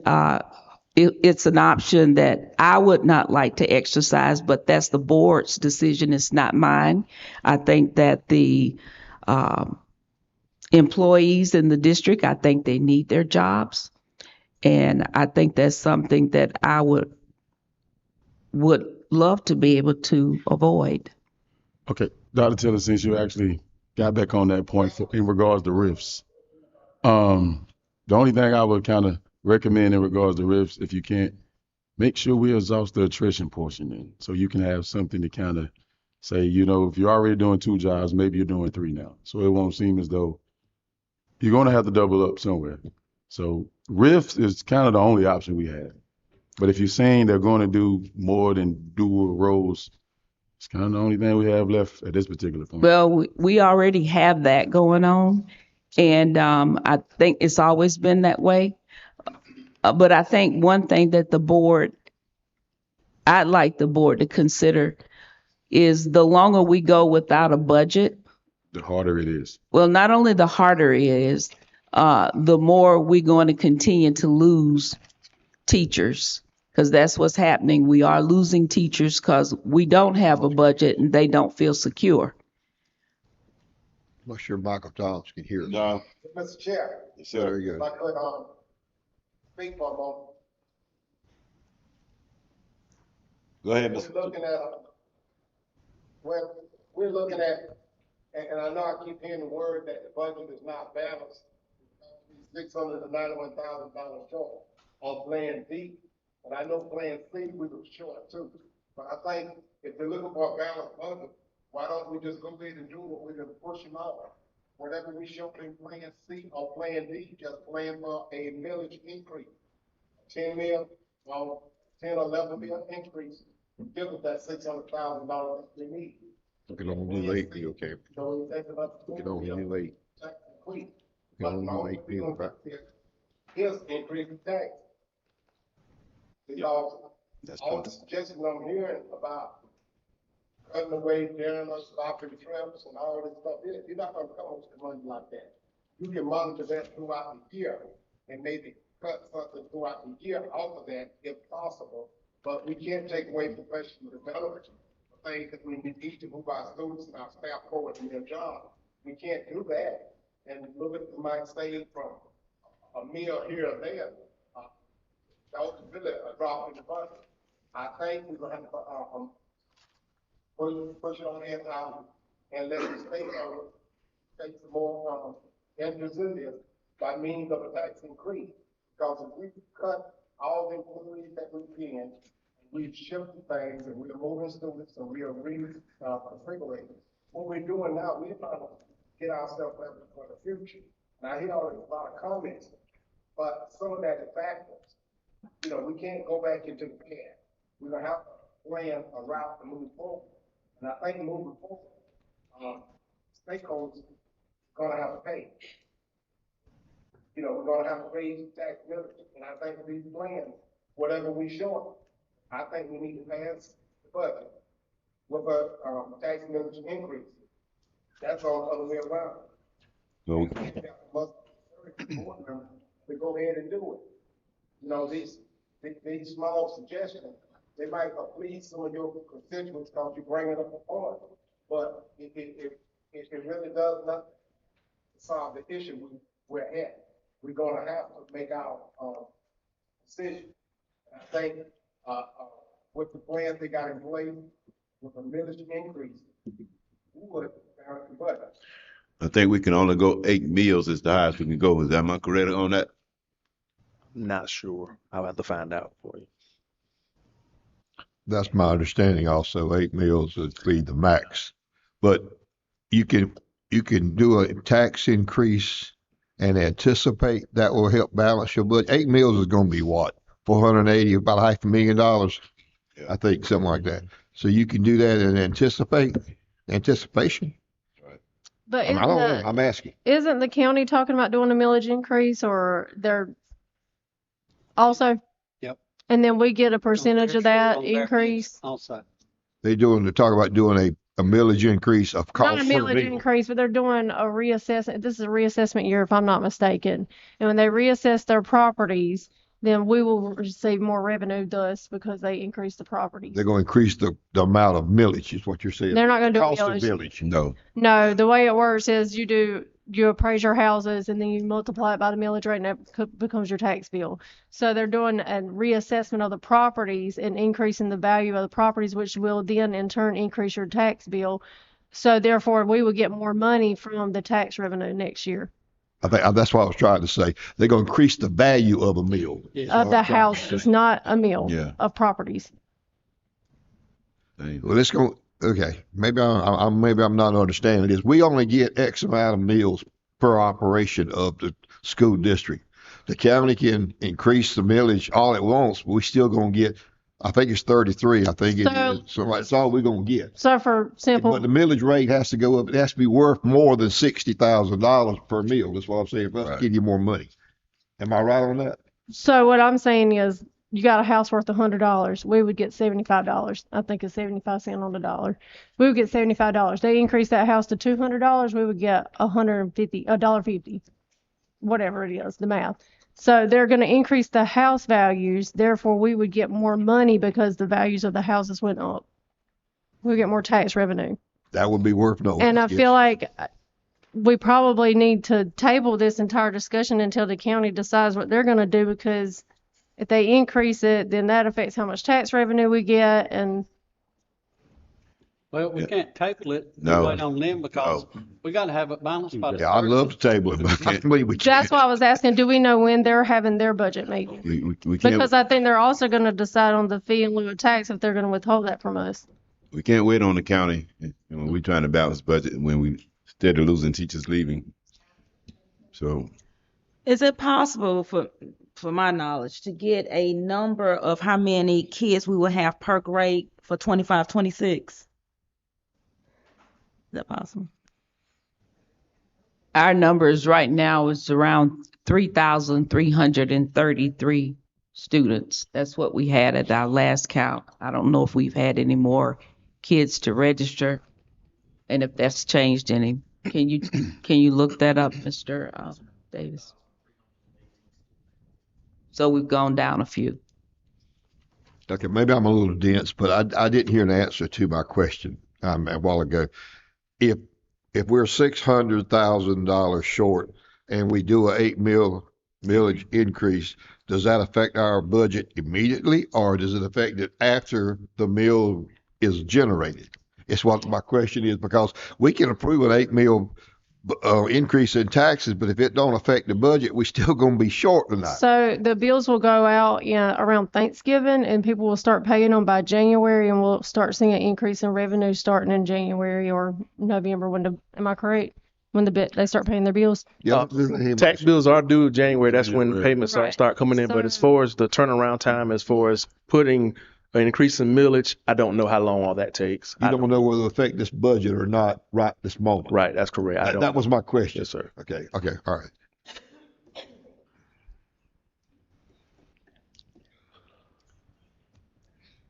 It's an option that I would not like to exercise, but that's the board's decision. It's not mine. I think that the employees in the district, I think they need their jobs. And I think that's something that I would love to be able to avoid. Okay, Dr. Taylor, since you actually got back on that point in regards to RIFs, the only thing I would kind of recommend in regards to RIFs, if you can't, make sure we exhaust the attrition portion then. So you can have something to kind of say, you know, if you're already doing 2 jobs, maybe you're doing 3 now. So it won't seem as though you're going to have to double up somewhere. So RIFs is kind of the only option we have. But if you're saying they're going to do more than dual roles, it's kind of the only thing we have left at this particular point. Well, we already have that going on. And I think it's always been that way. But I think one thing that I'd like the board to consider is the longer we go without a budget, The harder it is. well, not only the harder it is, the more we're going to continue to lose teachers, because that's what's happening. We are losing teachers because we don't have a budget and they don't feel secure. I'm not sure Michael Thomas can hear us. No. Mr. Chair, Yes, There sir. you if go. I could, speak for a moment. Go ahead, We're Mr. looking at, well, we're looking at, and I know I keep hearing the word that the budget is not balanced. $691,000 short on Plan B, and I know Plan C we were short too. But I think if they're looking for a balanced budget, why don't we just go ahead and do what we're gonna push them out? Whatever we showed in Plan C or Plan D, just plan for a millage increase. 10 mil, or 10 or 11 mil increase, give us that $600,000 we need. We can only do 8 mil, okay? So we take about We can only do 8. We can But only do long 8 as we mil, don't right? get there, here's increase in tax. Because That's all true. the suggestions I'm hearing about cutting away, journals, stopping trips and all this stuff, you're not gonna come up with money like that. You can monitor that throughout the year and maybe cut something throughout the year off of that if possible. But we can't take away professional development, things that we need to move our students and our staff forward in their job. We can't do that and look at, we might save from a meal here or there. That was really a drop in the bucket. I think we're gonna have to, push it on in out and let the state take some more, interest in this by means of a tax increase. Because if we cut all the employees that we can, we've shifted things and we're moving students and we are configuring. What we're doing now, we're trying to get ourselves ready for the future. And I hear a lot of comments, but some of that is backwards. You know, we can't go back into the past. We're gonna have to plan a route to move forward. And I think moving forward, stakeholders gonna have to pay. You know, we're gonna have to raise tax millage, and I think these plans, whatever we show them, I think we need to pass the budget with a, tax millage increase. That's all the other way around. So, To go ahead and do it. You know, these small suggestions, they might please some of your constituents because you bring it up before, but it really does not solve the issue we're at. We're gonna have to make our, decision. And I think, with the plans they got in place, with a millage increase, we would balance the budget. I think we can only go 8 meals is the highest we can go. Am I correct on that? Not sure. I'll have to find out for you. That's my understanding also. 8 meals would be the max. But you can do a tax increase and anticipate that will help balance your budget. 8 meals is going to be what? 480, about $500,000, Yeah. I think, something like that. So you can do that in anticipation. But I don't know. I'm asking. isn't the county talking about doing a millage increase or they're also? Yep. And then we get a percentage of that On their increase? Also. They're talking about doing a millage increase of Not cost a per millage vehicle. increase, but they're doing a reassessment. This is a reassessment year, if I'm not mistaken. And when they reassess their properties, then we will receive more revenue thus because they increase the properties. They're going to increase the amount of millage is what you're saying. They're not gonna do Cost of millage. millage. No. No, the way it works is you appraise your houses and then you multiply it by the millage rate and that becomes your tax bill. So they're doing a reassessment of the properties and increasing the value of the properties, which will then in turn increase your tax bill. So therefore, we will get more money from the tax revenue next year I think that's what I was trying to say. They're going to increase the value of a mill. of the houses, not a mill, Yeah. of properties. Dang. Well, let's go. Okay, maybe I'm not understanding this. We only get X amount of meals per operation of the school district. The county can increase the millage all it wants, but we still gonna get. I think it's 33. I think it So- is. So that's all we're gonna get. So for simple. But the millage rate has to go up. It has to be worth more than $60,000 per meal. That's what I'm saying. For us to Right. give you more money. Am I right on that? So what I'm saying is, you got a house worth $100, we would get $75. I think it's 75 cents on the dollar. We would get $75. They increase that house to $200, we would get $1.50, whatever it is, the math. So they're going to increase the house values, therefore we would get more money because the values of the houses went up. We get more tax revenue. That would be worth knowing. And I Yes. feel like we probably need to table this entire discussion until the county decides what they're gonna do, because if they increase it, then that affects how much tax revenue we get, and Well, we Yeah. can't table it and No. wait on them because Oh. we gotta have it balanced by the Yeah, I'd love to 30th. table it, but I believe we that's can't. why I was asking, do we know when they're having their budget meeting? We can't, Because I think they're also gonna decide on the fee in lieu of tax if they're gonna withhold that from us. we can't wait on the county. When we're trying to balance budget when we instead of losing teachers leaving. So Is it possible for my knowledge to get a number of how many kids we will have per grade for 25, 26? Is that possible? Our numbers right now is around 3,333 students. That's what we had at our last count. I don't know if we've had any more kids to register and if that's changed any. Can you look that up, Mr. Davis? So we've gone down a few. Okay, maybe I'm a little dense, but I didn't hear an answer to my question a while ago. If we're $600,000 short and we do a millage increase, does that affect our budget immediately, or does it affect it after the mill is generated? It's what my question is, because we can approve an 8 mil increase in taxes, but if it don't affect the budget, we still gonna be short tonight. So the bills will go out, around Thanksgiving, and people will start paying them by January, and we'll start seeing an increase in revenue starting in January or November. Am I correct? When they start paying their bills? Yeah, Tax bills are due January. That's when January. payments Right. start coming in. But as So- far as the turnaround time, as far as putting an increase in millage, I don't know how long all that takes. You don't know whether it'll affect this budget or not right this moment. Right, that's correct. I don't That was my question. Yes, sir. Okay, all right.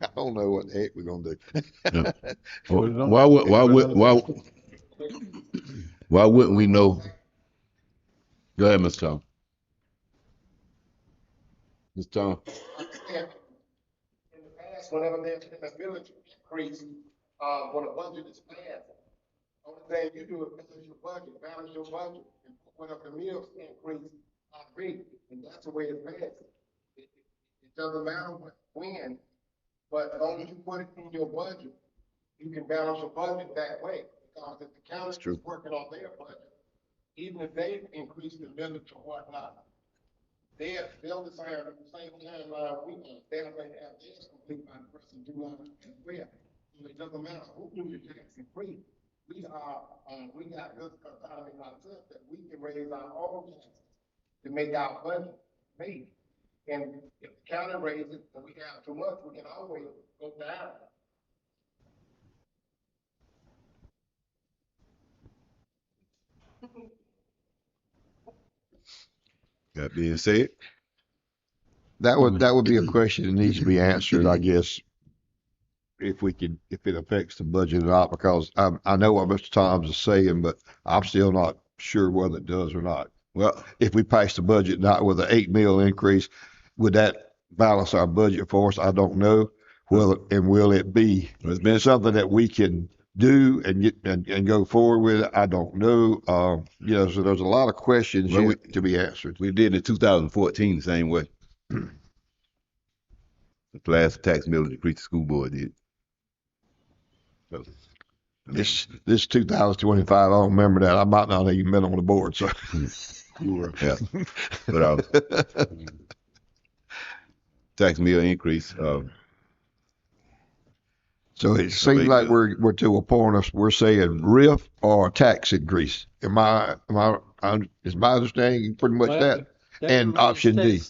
I don't know what the heck we're gonna do. why wouldn't we know? Go ahead, Mr. Tom. Mr. Tom. In the past, whenever there's been a village increase, when a budget is passed, only thing you do is balance your budget, and whenever the mills increase, rate, and that's the way it's passed. It doesn't matter when, but as long as you put it in your budget, you can balance your budget that way. Because if the county is working on their budget, even if they increase the millage or whatnot, they'll decide at the same timeline we are. They'll have theirs complete by the first of July as well. So it doesn't matter who do the tax free. We got good economy ourselves that we can raise our own taxes to make our budget made. And if the county raises it and we have too much, we can always go down. That being said, That would be a question that needs to be answered, I guess, if it affects the budget or not, because I know what Mr. Toms is saying, but I'm still not sure whether it does or not. well, If we pass the budget not with an 8 mil increase, would that balance our budget for us? I don't know. Will it be it's been something that we can do and go forward with? I don't know. So there's a lot of questions Well, yet to be answered. we did in 2014 the same way. The last tax mill decrease the school board did. So, This 2025, I don't remember that. I might not have even been on the board, so. yeah. But tax mill increase. So it seems like we're to a point we're saying RIF or tax increase. Is my understanding pretty much Well, that? And released option D.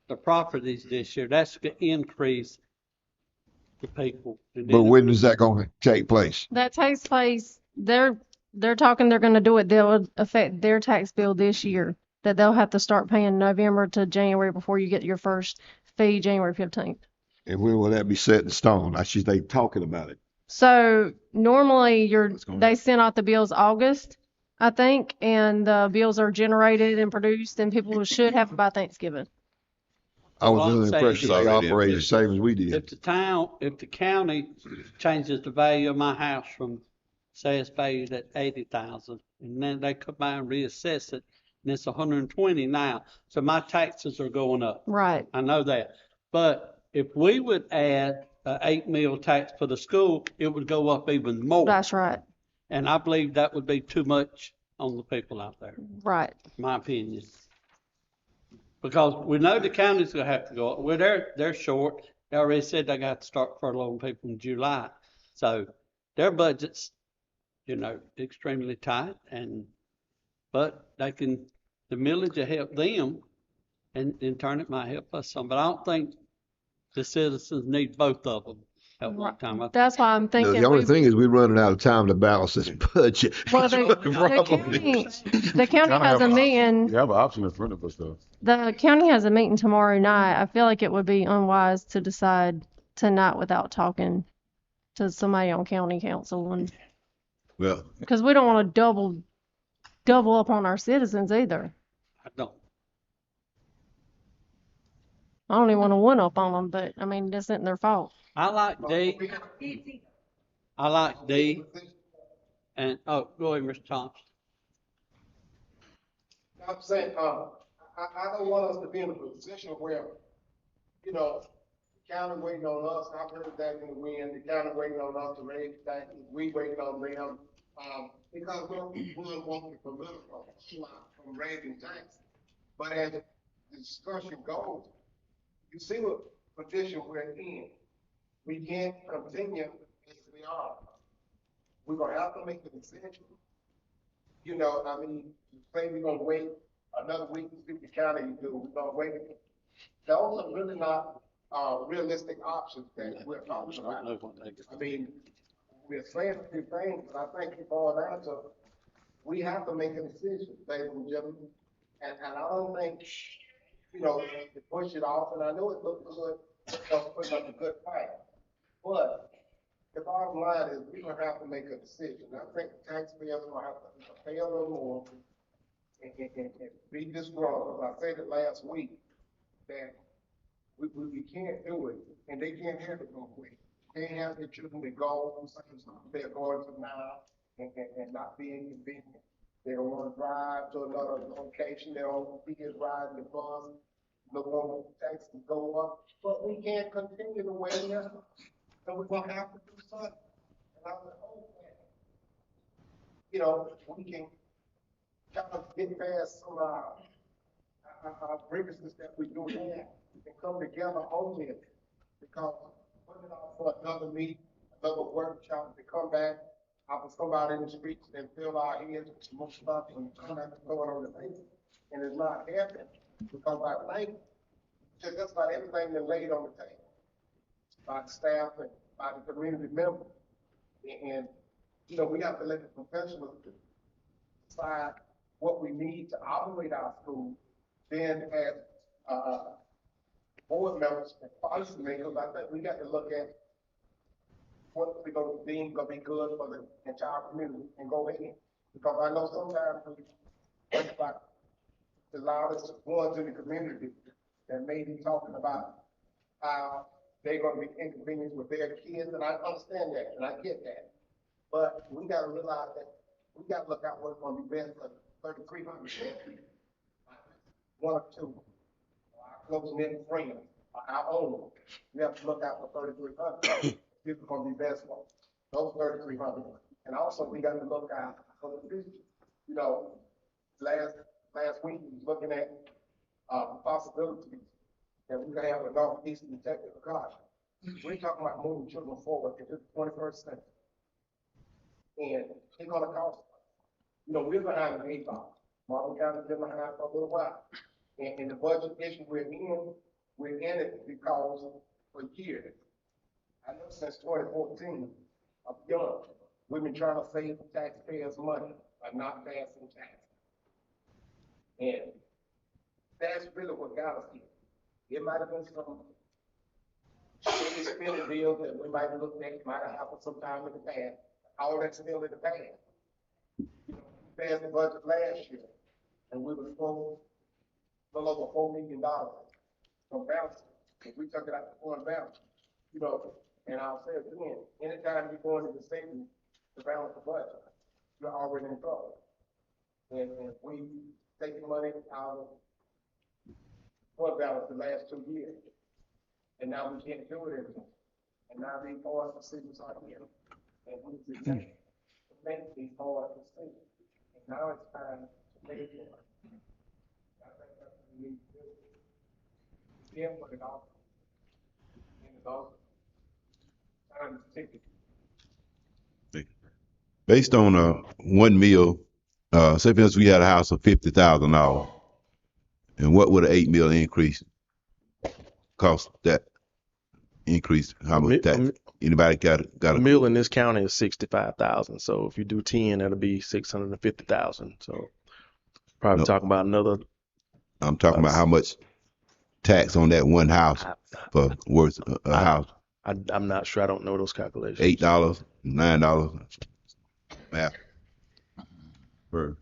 The properties this year, that's the increase to people. And But then- when is that going to take place? That takes place, they're talking they're gonna do it, they'll affect their tax bill this year, that they'll have to start paying November to January before you get your first fee, January 15th. And when will that be set in stone? They talking about it. So normally going they send out the bills August, I think, and the bills are generated and produced, and people should have it by Thanksgiving. I was Well, under I'm the saying impression they already operated the same as we did. If the county changes the value of my house from say it's valued at 80,000, and then they come by and reassess it, and it's 120 now. So my taxes are going up. Right. I know that. But if we would add a 8 meal tax for the school, it would go up even more. That's right. And I believe that would be too much on the people out there, Right. my opinion. Because we know the county's gonna have to go up. Well, they're short. They already said they got to start furloughing people in July. So their budget's, extremely tight, but the millage will help them, and in turn it might help us some. But I don't think the citizens need both of them at one time. That's why I'm No, thinking. the only we- thing is we're running out of time to balance this budget. Well, That's what the the problem county, is. the county Kinda has have a a- meeting. We have an option in front of us though. The county has a meeting tomorrow night. I feel like it would be unwise to decide tonight without talking to somebody on county council, and Well, because we don't want to double up on our citizens either. I don't. I don't even want to one up on them, but I mean, this isn't their fault. I like D. I like D. And, go ahead, Mr. Thompson. I'm saying, I don't want us to be in a position where, the county waiting on us. I've heard that in the wind, the county waiting on us to raise taxes, we waiting on them. Because we don't want the political slot from raising taxes. But as the discussion goes, you see what position we're in. We can't continue as we are. We're gonna have to make a decision. Say we're gonna wait another week to see what the county do. We're gonna wait. Those are really not, realistic options that we're talking about. I mean, we're saying a few things, but I think it boils down to, we have to make a decision, ladies and gentlemen. And I don't think, to push it off, and I know it looks good, putting up a good fight. But the bottom line is we're gonna have to make a decision. I think taxpayers are gonna have to pay a little more and be disgruntled. I said it last week that we can't do it, and they can't have it both ways. They can't have the children that go they're going to now and not be inconvenient. They don't want to drive to another location. They don't want kids riding the bus. They don't want taxes to go up. But we can't continue the way we are. So we're gonna have to do something. And I would hope that, we can kind of get past some grievances that we do have and come together on it. Because putting it off for another meeting, another workshop to come back, after somebody in the streets and fill our heads with some more stuff and come back and throw it on the table. And it's not happening because I think just about everything that laid on the table by the staff and by the community members. And, we have to let the professionals decide what we need to operate our school. Then as, board members and policy makers, I think we got to look at what we're going to deem going to be good for the entire community and go ahead. Because I know sometimes we think about the loudest ones in the community that may be talking about how they're going to be inconvenienced with their kids, and I understand that, and I get that. But we got to realize that we got to look out what's going to be best for 3,300 people. One or two, our close-knit friends, our own. We have to look out for 3,300. This is going to be best for those 3,300. And also, we got to look out for the future. Last week we was looking at possibilities that we could have a Northeastern Technical College. We're talking about moving children forward into the 21st century. And it's going to cost us. We're behind the 8 ball. Marlboro County's been behind for a little while. And the budget issue we're in it because for years, I know since 2014, of young, we've been trying to save the taxpayers' money by not passing taxes. And that's really what got us here. It might have been some shady spending deals that we might have looked at, might have happened sometime in the past. All that's still in the past. We passed the budget last year, and we were supposed a little over $4 million from balance. If we took it out to foreign balance, and I'll say it again, anytime you're going into savings, to balance the budget, you're already in trouble. And we take the money out of fund balance the last 2 years, and now we can't do it anymore. And now these hard decisions are here, and we make these hard decisions. And now it's time to pay for it. I think that's what we need to do. Yeah, but it all, and it's also time to take it. Based on one meal, say for instance we had a house of $50,000, and what would an 8 meal increase cost that increase? How much tax? Anybody got A meal in this county is 65,000. So if you do 10, that'll be 650,000. So probably No. talking about another. I'm talking about how much tax on that one house for worth a house. I'm not sure. I don't know those calculations. $8, $9, math. Per.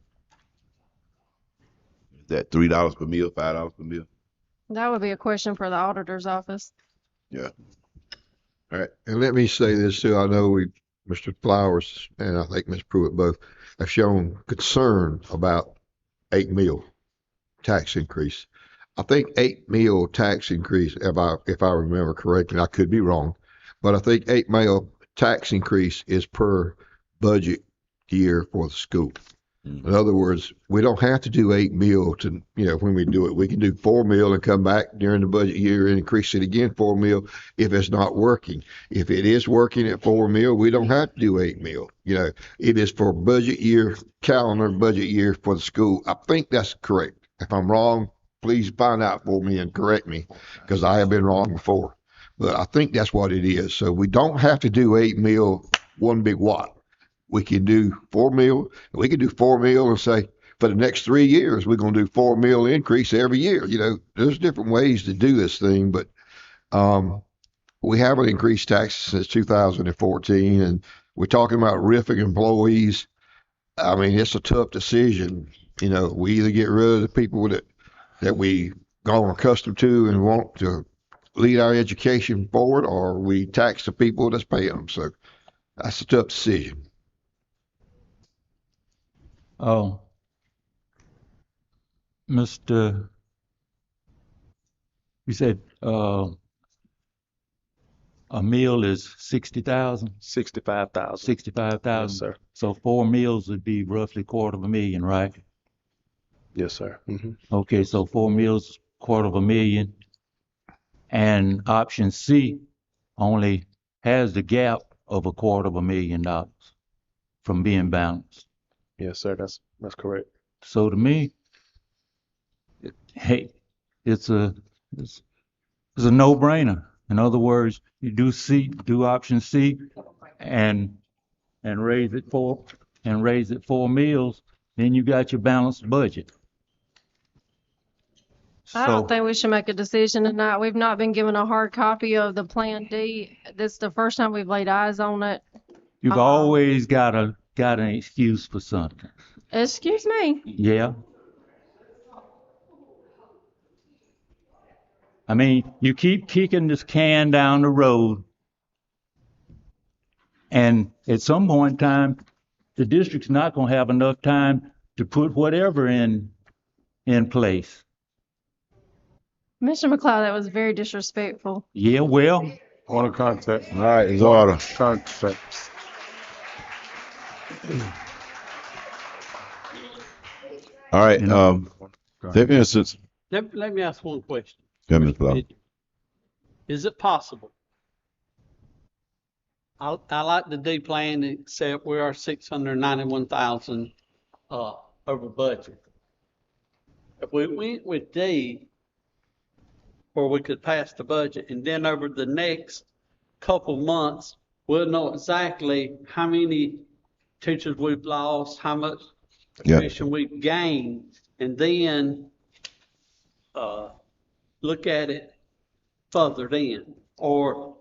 Is that $3 per meal, $5 per meal? That would be a question for the auditor's office. Yeah. All right, and let me say this too. I know Mr. Flowers and I think Ms. Pruitt both have shown concern about 8 meal tax increase. I think 8 meal tax increase, if I remember correctly, I could be wrong, but I think 8 meal tax increase is per budget year for the school. In other words, we don't have to do 8 meal to, when we do it. We can do 4 meal and come back during the budget year and increase it again 4 meal if it's not working. If it is working at 4 meal, we don't have to do 8 meal. It is for budget year, calendar budget year for the school. I think that's correct. If I'm wrong, please find out for me and correct me, because I have been wrong before. But I think that's what it is. So we don't have to do 8 meal, one big wad. We can do 4 meal. We can do 4 meal and say, for the next 3 years, we're going to do 4 meal increase every year. There's different ways to do this thing, but we haven't increased taxes since 2014, and we're talking about RIFing employees. I mean, it's a tough decision. We either get rid of the people that we grown accustomed to and want to lead our education forward, or we tax the people that's paying them. So that's a tough decision. Oh, Mr. You said a meal is 60,000? 65,000. 65,000. Yes, sir. So 4 meals would be roughly $250,000, right? Yes, sir. Okay, so 4 meals, $250,000, and option C only has the gap of $250,000 from being balanced. Yes, sir. That's correct. So to me, it's a no-brainer. In other words, you do option C, and raise it 4 meals, then you got your balanced budget. I don't think we should make a decision tonight. We've not been given a hard copy of the Plan D. This is the first time we've laid eyes on it. You've always got an excuse for something. Excuse me. Yeah. I mean, you keep kicking this can down the road, and at some point in time, the district's not going to have enough time to put whatever in place. Mr. McLeod, that was very disrespectful. Yeah, well. Order contact. All right, it's order. Contact. All right. Say for instance, Let me ask one question. yeah, Mr. Flowers. Is it possible? I like the D plan, except we are 691,000 over budget. If we went with D, where we could pass the budget, and then over the next couple months, we'll know exactly how many teachers we've lost, how much tuition we've gained, and then look at it further then. Or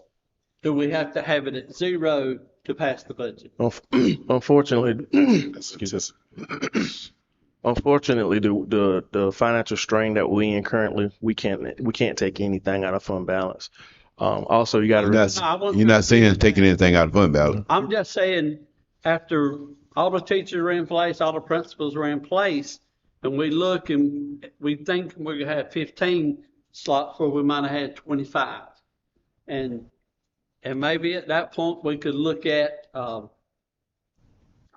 do we have to have it at 0 to pass the budget? Unfortunately, unfortunately, the financial strain that we're in currently, we can't take anything out of fund balance. Also, you got to. You're not saying taking anything out of fund balance. I'm just saying, after all the teachers are in place, all the principals are in place, and we look and we think we're gonna have 15 slots where we might have had 25. And maybe at that point, we could look at, I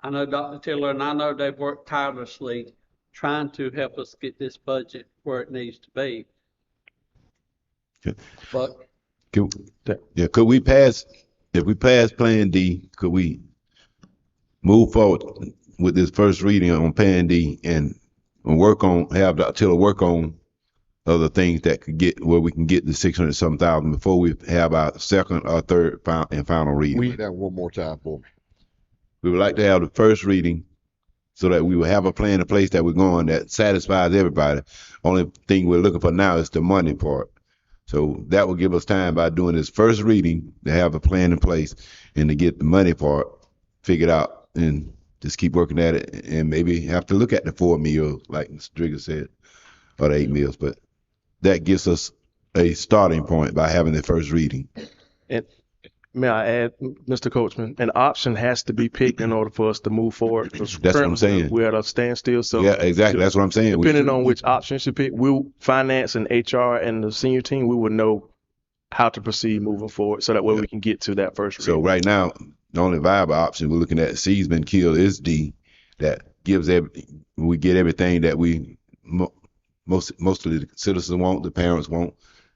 know Dr. Tiller and I know they've worked tirelessly trying to help us get this budget where it needs to be. Okay. But Could we pass, if we pass Plan D, could we move forward with this first reading on Plan D and have Dr. Tiller work on other things that could get, where we can get the 600 something thousand before we have our second or third and final reading? Read that one more time for me. We would like to have the first reading so that we will have a plan in place that we're going that satisfies everybody. Only thing we're looking for now is the money part. So that will give us time by doing this first reading to have a plan in place and to get the money part figured out and just keep working at it and maybe have to look at the 4 meals like Mr. Drigger said, or the 8 meals. But that gives us a starting point by having the first reading. And may I add, Mr. Coachman, an option has to be picked in order for us to move forward. That's what I'm saying. We're at a standstill. So yeah, exactly. That's what I'm saying. Depending on which option you pick, finance and HR and the senior team, we will know how to proceed moving forward so that way we can get to that first reading. So right now, the only viable option we're looking at, C's been killed, is D. That gives we get everything that most of the citizens want, the parents want,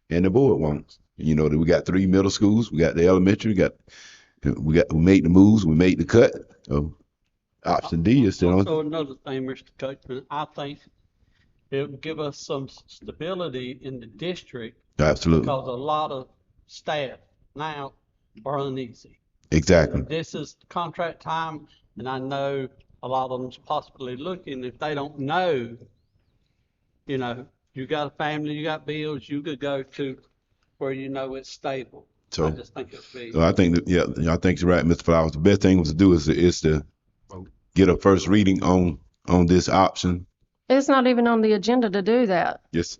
and the board wants. You know, we got 3 middle schools, we got the elementary, we made the moves, we made the cut. So option D is still on. Also, another thing, Mr. Coachman, I think it would give us some stability in the district. Absolutely. Because a lot of staff now are uneasy. Exactly. This is contract time, and I know a lot of them's possibly looking. If they don't know, you know, you got a family, you got bills, you could go to where you know it's stable. So I just think it'd be. So I think I think you're right, Mr. Flowers. The best thing to do is to get a first reading on this option. It's not even on the agenda to do that. Yes.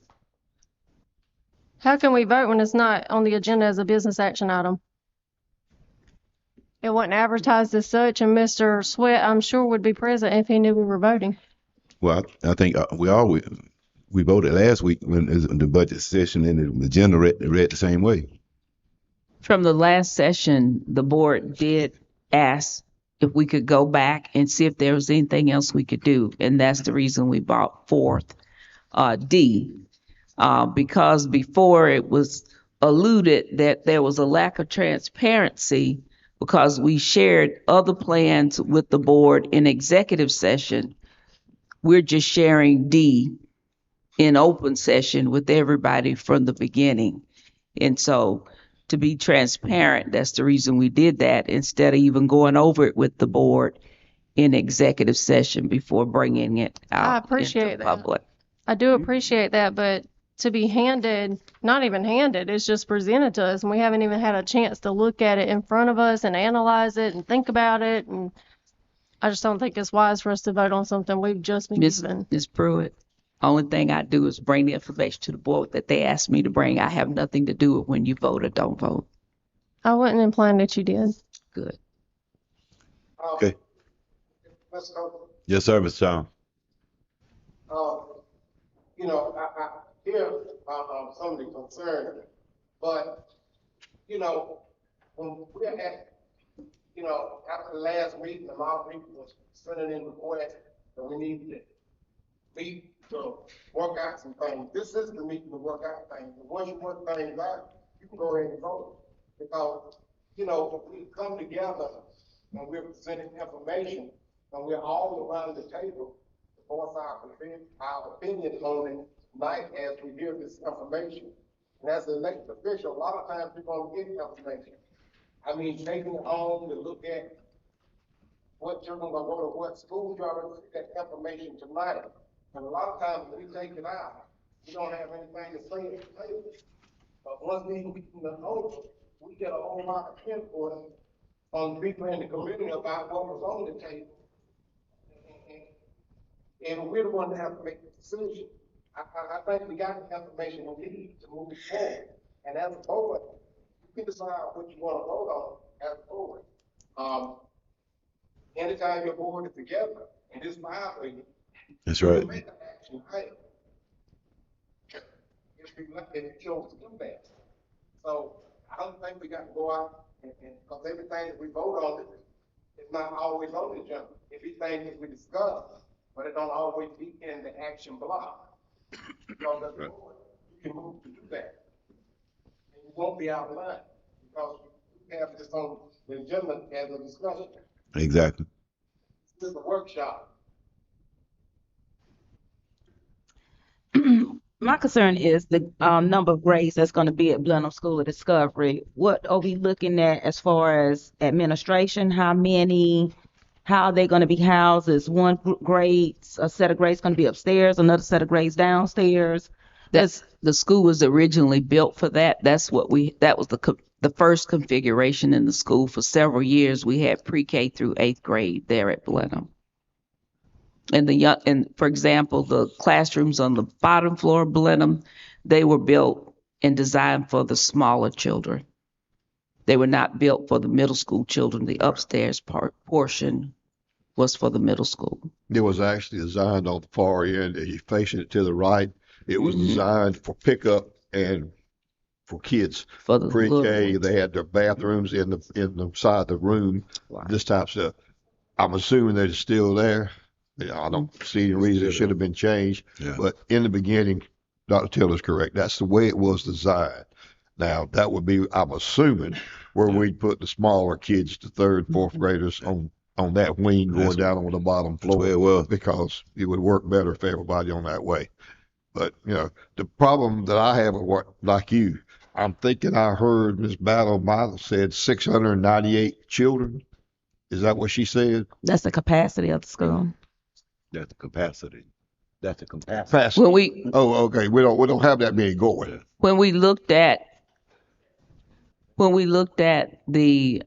How can we vote when it's not on the agenda as a business action item? It wasn't advertised as such, and Mr. Sweat, I'm sure, would be present if he knew we were voting. Well, I think we voted last week when the budget session and the agenda read the same way. From the last session, the board did ask if we could go back and see if there was anything else we could do. And that's the reason we brought forth D. Because before it was alluded that there was a lack of transparency because we shared other plans with the board in executive session. We're just sharing D in open session with everybody from the beginning. And so to be transparent, that's the reason we did that instead of even going over it with the board in executive session before bringing it out. I appreciate into that. public. I do appreciate that, but to be handed, not even handed, it's just presented to us, and we haven't even had a chance to look at it in front of us and analyze it and think about it. And I just don't think it's wise for us to vote on something we've just been given. Ms. Pruitt, only thing I do is bring the information to the board that they asked me to bring. I have nothing to do with when you vote or don't vote. I wasn't implying that you did. Good. Okay. Let's go. Yes, sir, Mr. Tom. You know, I hear some of the concern, but, you know, when we're at, you know, after the last meeting, a lot of people was sending in requests that we need to meet to work out some things. This is the meeting to work out things. And once you work things out, you can go ahead and vote. Because, you know, if we come together and we're presenting information and we're all around the table to voice our opinion on it tonight as we hear this information. And as an elected official, a lot of times people don't get information. I mean, taking it home to look at what children are going to go to what school, you already get that information tonight. And a lot of times when we take it out, we don't have anything to say at the table. But once we get the over, we get a whole lot of input on people in the community about what was on the table. And we're the one that have to make the decision. I think we got the information we need to move forward. And as a board, you can decide what you want to vote on as a board. Anytime your board is together, and this my opinion, That's you right. can make an action item. If you chose to do that. So I don't think we got to go out because everything that we vote on is not always on the agenda. Everything that we discuss, but it don't always be in the action block. Because as a board, you can move to do that. And you won't be out of line because you have this on the agenda as a discussion. Exactly. This is a workshop. My concern is the number of grades that's going to be at Blenheim School of Discovery. What are we looking at as far as administration? How many? How are they going to be housed? Is one a set of grades going to be upstairs, another set of grades downstairs? That's the school was originally built for that. That was the first configuration in the school. For several years, we had pre-K through 8th grade there at Blenheim. And for example, the classrooms on the bottom floor of Blenheim, they were built and designed for the smaller children. They were not built for the middle school children. The upstairs portion was for the middle school. It was actually designed on the far end. If you're facing it to the right, it was designed for pickup and for kids. For the Pre-K, they had their bathrooms in the side of the room. Wow. This type of stuff. I'm assuming that it's still there. I don't see any reason it should have been changed. Yeah. But in the beginning, Dr. Taylor's correct. That's the way it was designed. Now, that would be, I'm assuming, where we'd put the smaller kids, the third, fourth graders on that wing going down on the bottom floor. That's the way it was. Because it would work better for everybody on that way. But, the problem that I have with what, like you, I'm thinking I heard Ms. Battle might have said 698 children. Is that what she said? That's the capacity of the school. That's the capacity. That's the capacity. Capacity. Oh, okay. We don't have that many going. When we looked at the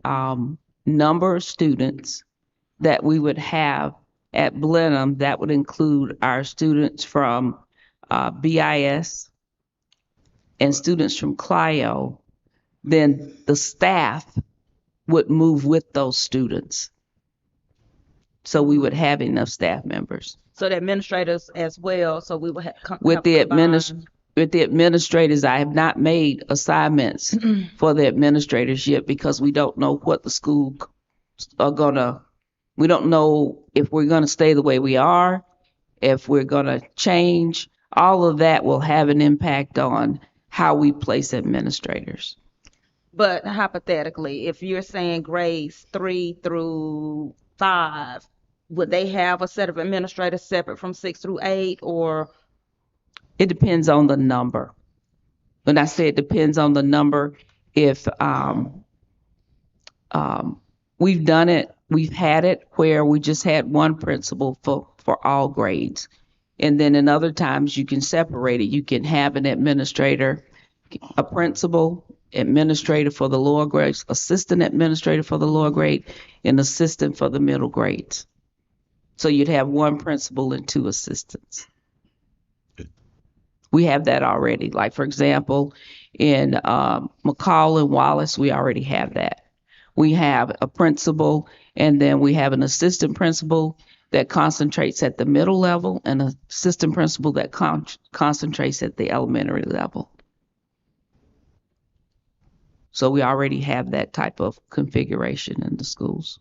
number of students that we would have at Blenheim, that would include our students from BIS and students from Clio, then the staff would move with those students. So we would have enough staff members. So the administrators as well. So we would have With the administrators, I have not made assignments for the administrators yet because we don't know what the school we don't know if we're gonna stay the way we are, if we're gonna change. All of that will have an impact on how we place administrators. But hypothetically, if you're saying grades 3 through 5, would they have a set of administrators separate from 6 through 8, or? It depends on the number. When I say it depends on the number, if we've done it, we've had it where we just had one principal for all grades. And then in other times you can separate it. You can have an administrator, a principal, administrator for the lower grades, assistant administrator for the lower grade, and assistant for the middle grades. So you'd have one principal and 2 assistants. We have that already. Like, for example, in McCall and Wallace, we already have that. We have a principal, and then we have an assistant principal that concentrates at the middle level and an assistant principal that concentrates at the elementary level. So we already have that type of configuration in the schools.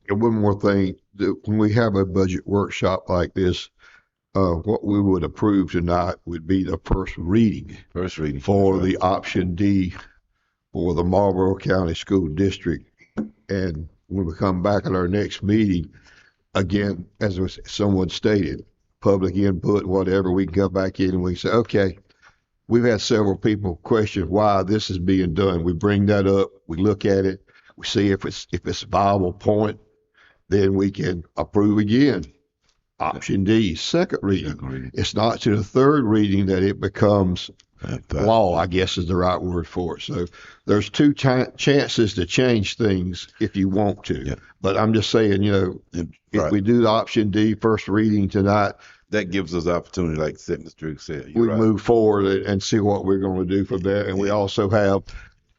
And one more thing, when we have a budget workshop like this, what we would approve tonight would be the first reading. First reading. For the option D for the Marlboro County School District. And when we come back at our next meeting, again, as someone stated, public input, whatever, we can come back in and we say, okay, we've had several people question why this is being done. We bring that up, we look at it, we see if it's a viable point, then we can approve again. Option D, second reading. It's not to the third reading that it becomes law, I guess is the right word for it. So there's 2 chances to change things if you want to. Yeah. But I'm just saying, if we do the option D first reading tonight, that gives us opportunity, like Mr. Driggs said. You're We right. move forward and see what we're going to do from there. And we also have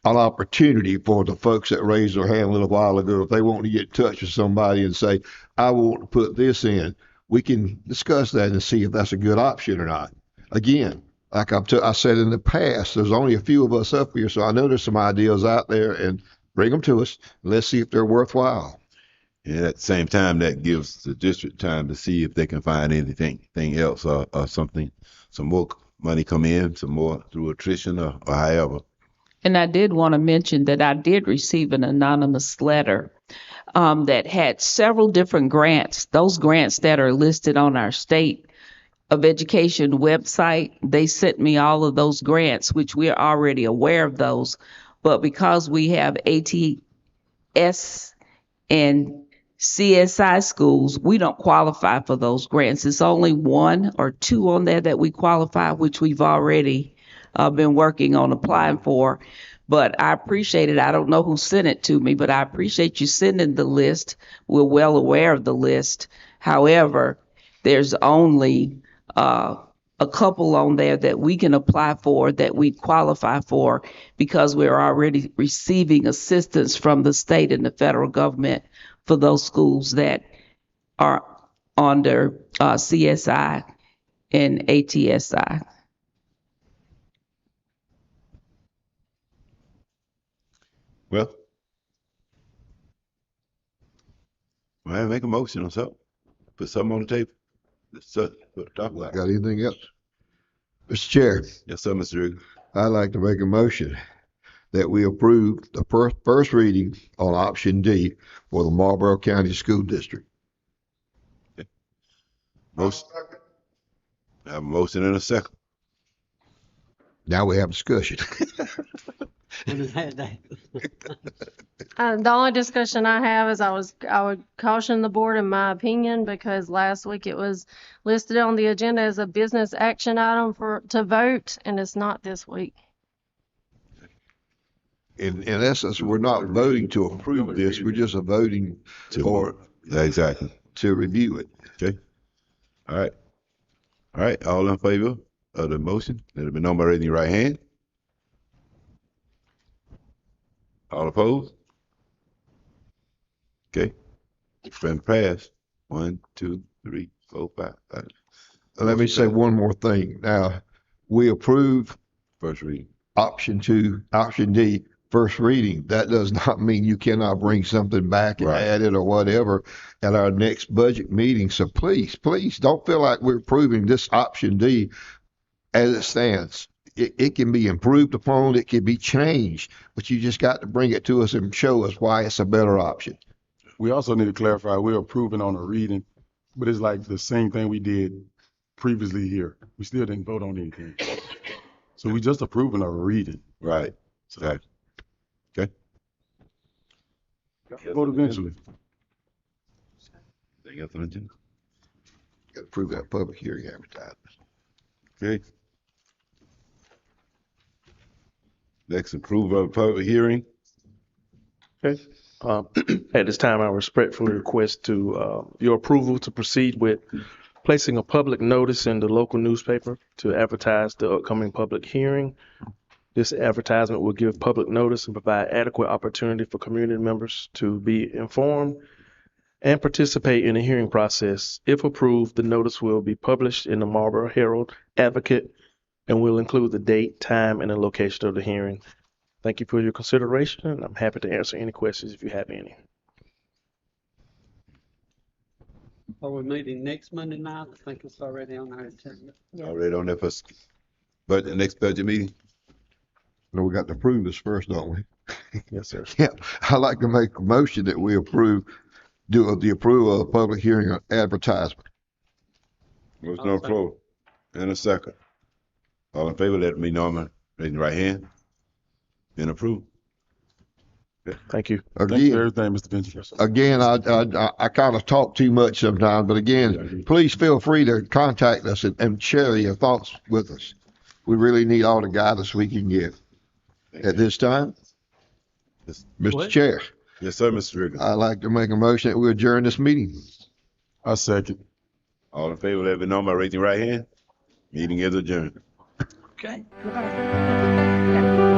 an opportunity for the folks that raised their hand a little while ago, if they want to get in touch with somebody and say, I want to put this in, we can discuss that and see if that's a good option or not. Again, like I said in the past, there's only a few of us up here, so I know there's some ideas out there, and bring them to us. Let's see if they're worthwhile. And at the same time, that gives the district time to see if they can find anything else or something, some more money come in, some more through attrition or however. And I did want to mention that I did receive an anonymous letter that had several different grants. Those grants that are listed on our State of Education website, they sent me all of those grants, which we're already aware of those. But because we have ATS and CSI schools, we don't qualify for those grants. It's only 1 or 2 on there that we qualify, which we've already been working on applying for. But I appreciate it. I don't know who sent it to me, but I appreciate you sending the list. We're well aware of the list. However, there's only a couple on there that we can apply for, that we qualify for, because we're already receiving assistance from the state and the federal government for those schools that are under CSI and ATSI. Well, I make a motion or something. Put something on the table. Let's talk about it. Got anything else? Mr. Chair, Yes, sir, Mr. Driggs. I'd like to make a motion that we approve the first reading on option D for the Marlboro County School District. Motion. I have a motion and a second. Now we have discussion. The only discussion I have is I would caution the board in my opinion, because last week it was listed on the agenda as a business action item to vote, and it's not this week. In essence, we're not voting to approve this, we're just voting Exactly. to review it. Okay. All right. All right. All in favor of the motion, let it be known by raising your right hand. All opposed? Okay. It's been passed. 1, 2, 3, 4, 5. Let me say one more thing. Now, we approve First reading. option D, first reading. That does not mean you cannot bring something back and Right. add it or whatever at our next budget meeting. So please don't feel like we're approving this option D as it stands. It can be improved upon, it can be changed, but you just got to bring it to us and show us why it's a better option. We also need to clarify, we're approving on a reading, but it's like the same thing we did previously here. We still didn't vote on anything. So we just approving a reading. Right. Okay. Okay. Vote eventually. Anything else on the agenda? Got to approve that public hearing advertisement. Okay. Next, approval of public hearing. Okay. At this time, I respectfully request your approval to proceed with placing a public notice in the local newspaper to advertise the upcoming public hearing. This advertisement will give public notice and provide adequate opportunity for community members to be informed and participate in the hearing process. If approved, the notice will be published in the Marlboro Herald Advocate and will include the date, time, and the location of the hearing. Thank you for your consideration, and I'm happy to answer any questions if you have any. Are we meeting next Monday night? I think it's already on our agenda. Already on there for the next budget meeting. No, we got to approve this first, don't we? Yes, sir. Yeah, I'd like to make a motion that we do the approval of public hearing advertisement. Motion on the floor. And a second. All in favor, let me know by raising your right hand. And approved. Thank you. Thank you for everything, Mr. Benjamin. Again, I kind of talk too much sometimes, but again, please feel free to contact us and share your thoughts with us. We really need all the guidance we can get. At this time, Mr. Chair, Yes, sir, Mr. Riggins. I'd like to make a motion that we adjourn this meeting. I second. All in favor, let it be known by raising your right hand. Meeting is adjourned. Okay. Goodbye.